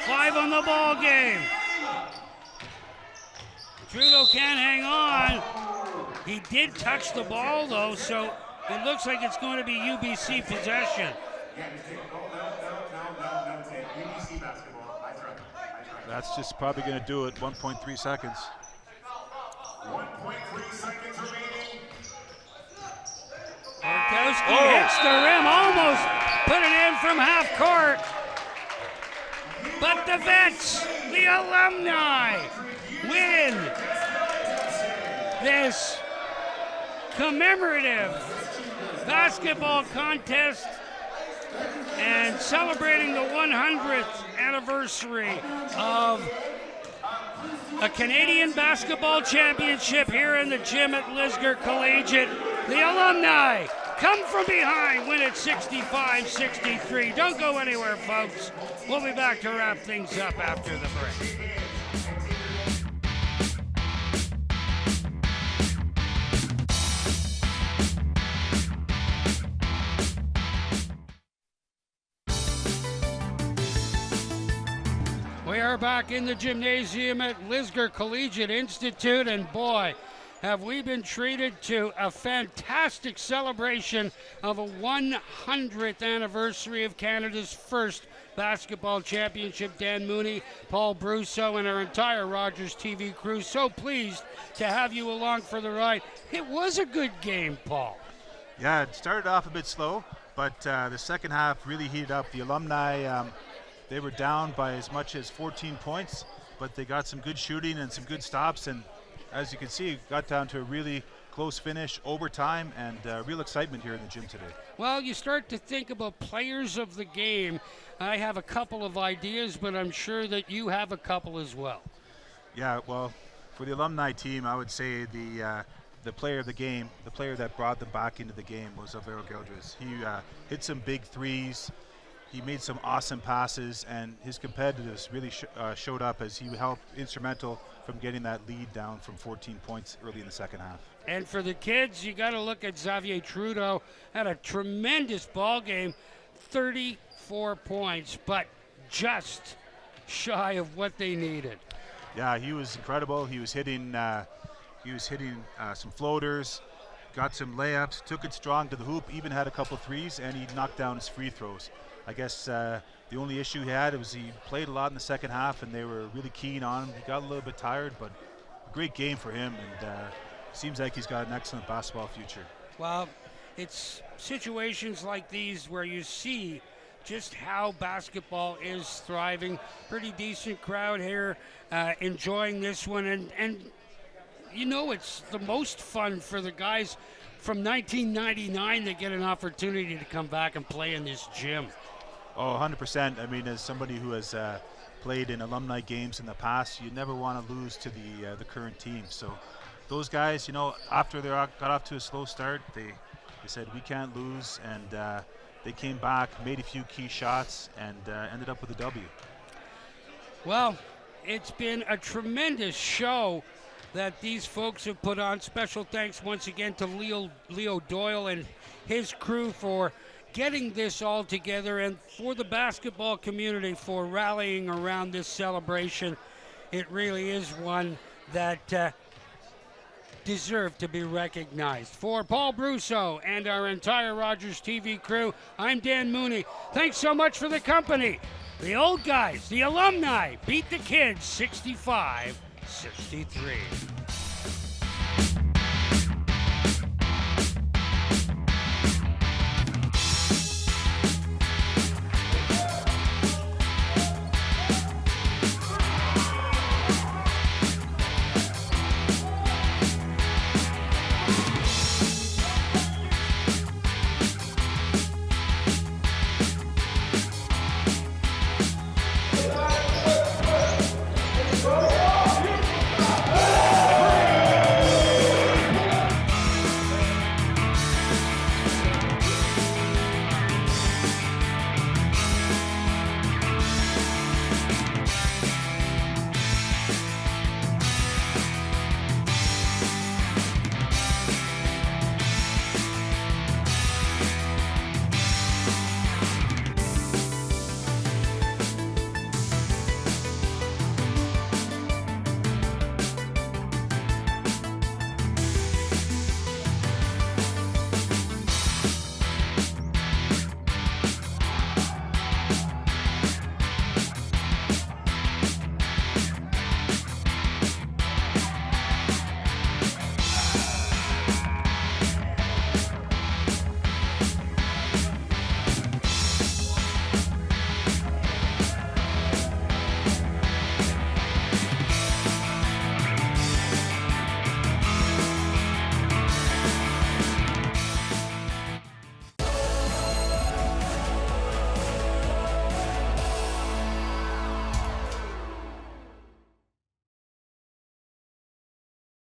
5 on the ball game. Trudeau can't hang on. He did touch the ball though, so it looks like it's going to be UBC possession. That's just probably going to do it. 1.3 seconds. 1.3 seconds remaining. Borkowski hits the rim, almost put it in from half court. But the Vets, the alumni, win this commemorative basketball contest and celebrating the 100th anniversary of a Canadian basketball championship here in the gym at Lisgar Collegiate. The alumni come from behind, win it 65-63. Don't go anywhere, folks. We'll be back to wrap things up after the break. We are back in the gymnasium at Lisgar Collegiate Institute, and boy, have we been treated to a fantastic celebration of a 100th anniversary of Canada's first basketball championship. Dan Mooney, Paul Brousseau, and our entire Rogers TV crew, so pleased to have you along for the ride. It was a good game, Paul. Yeah, it started off a bit slow, but the second half really heated up. The alumni, they were down by as much as 14 points, but they got some good shooting and some good stops, and as you can see, it got down to a really close finish, overtime, and real excitement here in the gym today. Well, you start to think about players of the game. I have a couple of ideas, but I'm sure that you have a couple as well. Yeah, well, for the alumni team, I would say the player of the game, the player that brought them back into the game was Alvaro Geldres. He hit some big threes. He made some awesome passes, and his competitiveness really showed up as he helped instrumental from getting that lead down from 14 points early in the second half. And for the kids, you got to look at Xavier Trudeau. Had a tremendous ball game, 34 points, but just shy of what they needed. Yeah, he was incredible. He was hitting some floaters, got some layups, took it strong to the hoop, even had a couple threes, and he knocked down his free throws. I guess the only issue he had was he played a lot in the second half, and they were really keen on him. He got a little bit tired, but a great game for him, and seems like he's got an excellent basketball future. Well, it's situations like these where you see just how basketball is thriving. Pretty decent crowd here enjoying this one, and you know it's the most fun for the guys from 1999 that get an opportunity to come back and play in this gym. Oh, 100%. I mean, as somebody who has played in alumni games in the past, you never want to lose to the current team. So those guys, you know, after they got off to a slow start, they said we can't lose, and they came back, made a few key shots, and ended up with a W. Well, it's been a tremendous show that these folks have put on. Special thanks once again to Leo Doyle and his crew for getting this all together, and for the basketball community for rallying around this celebration. It really is one that deserved to be recognized. For Paul Brousseau and our entire Rogers TV crew, I'm Dan Mooney. Thanks so much for the company. The old guys, the alumni, beat the kids 65-63.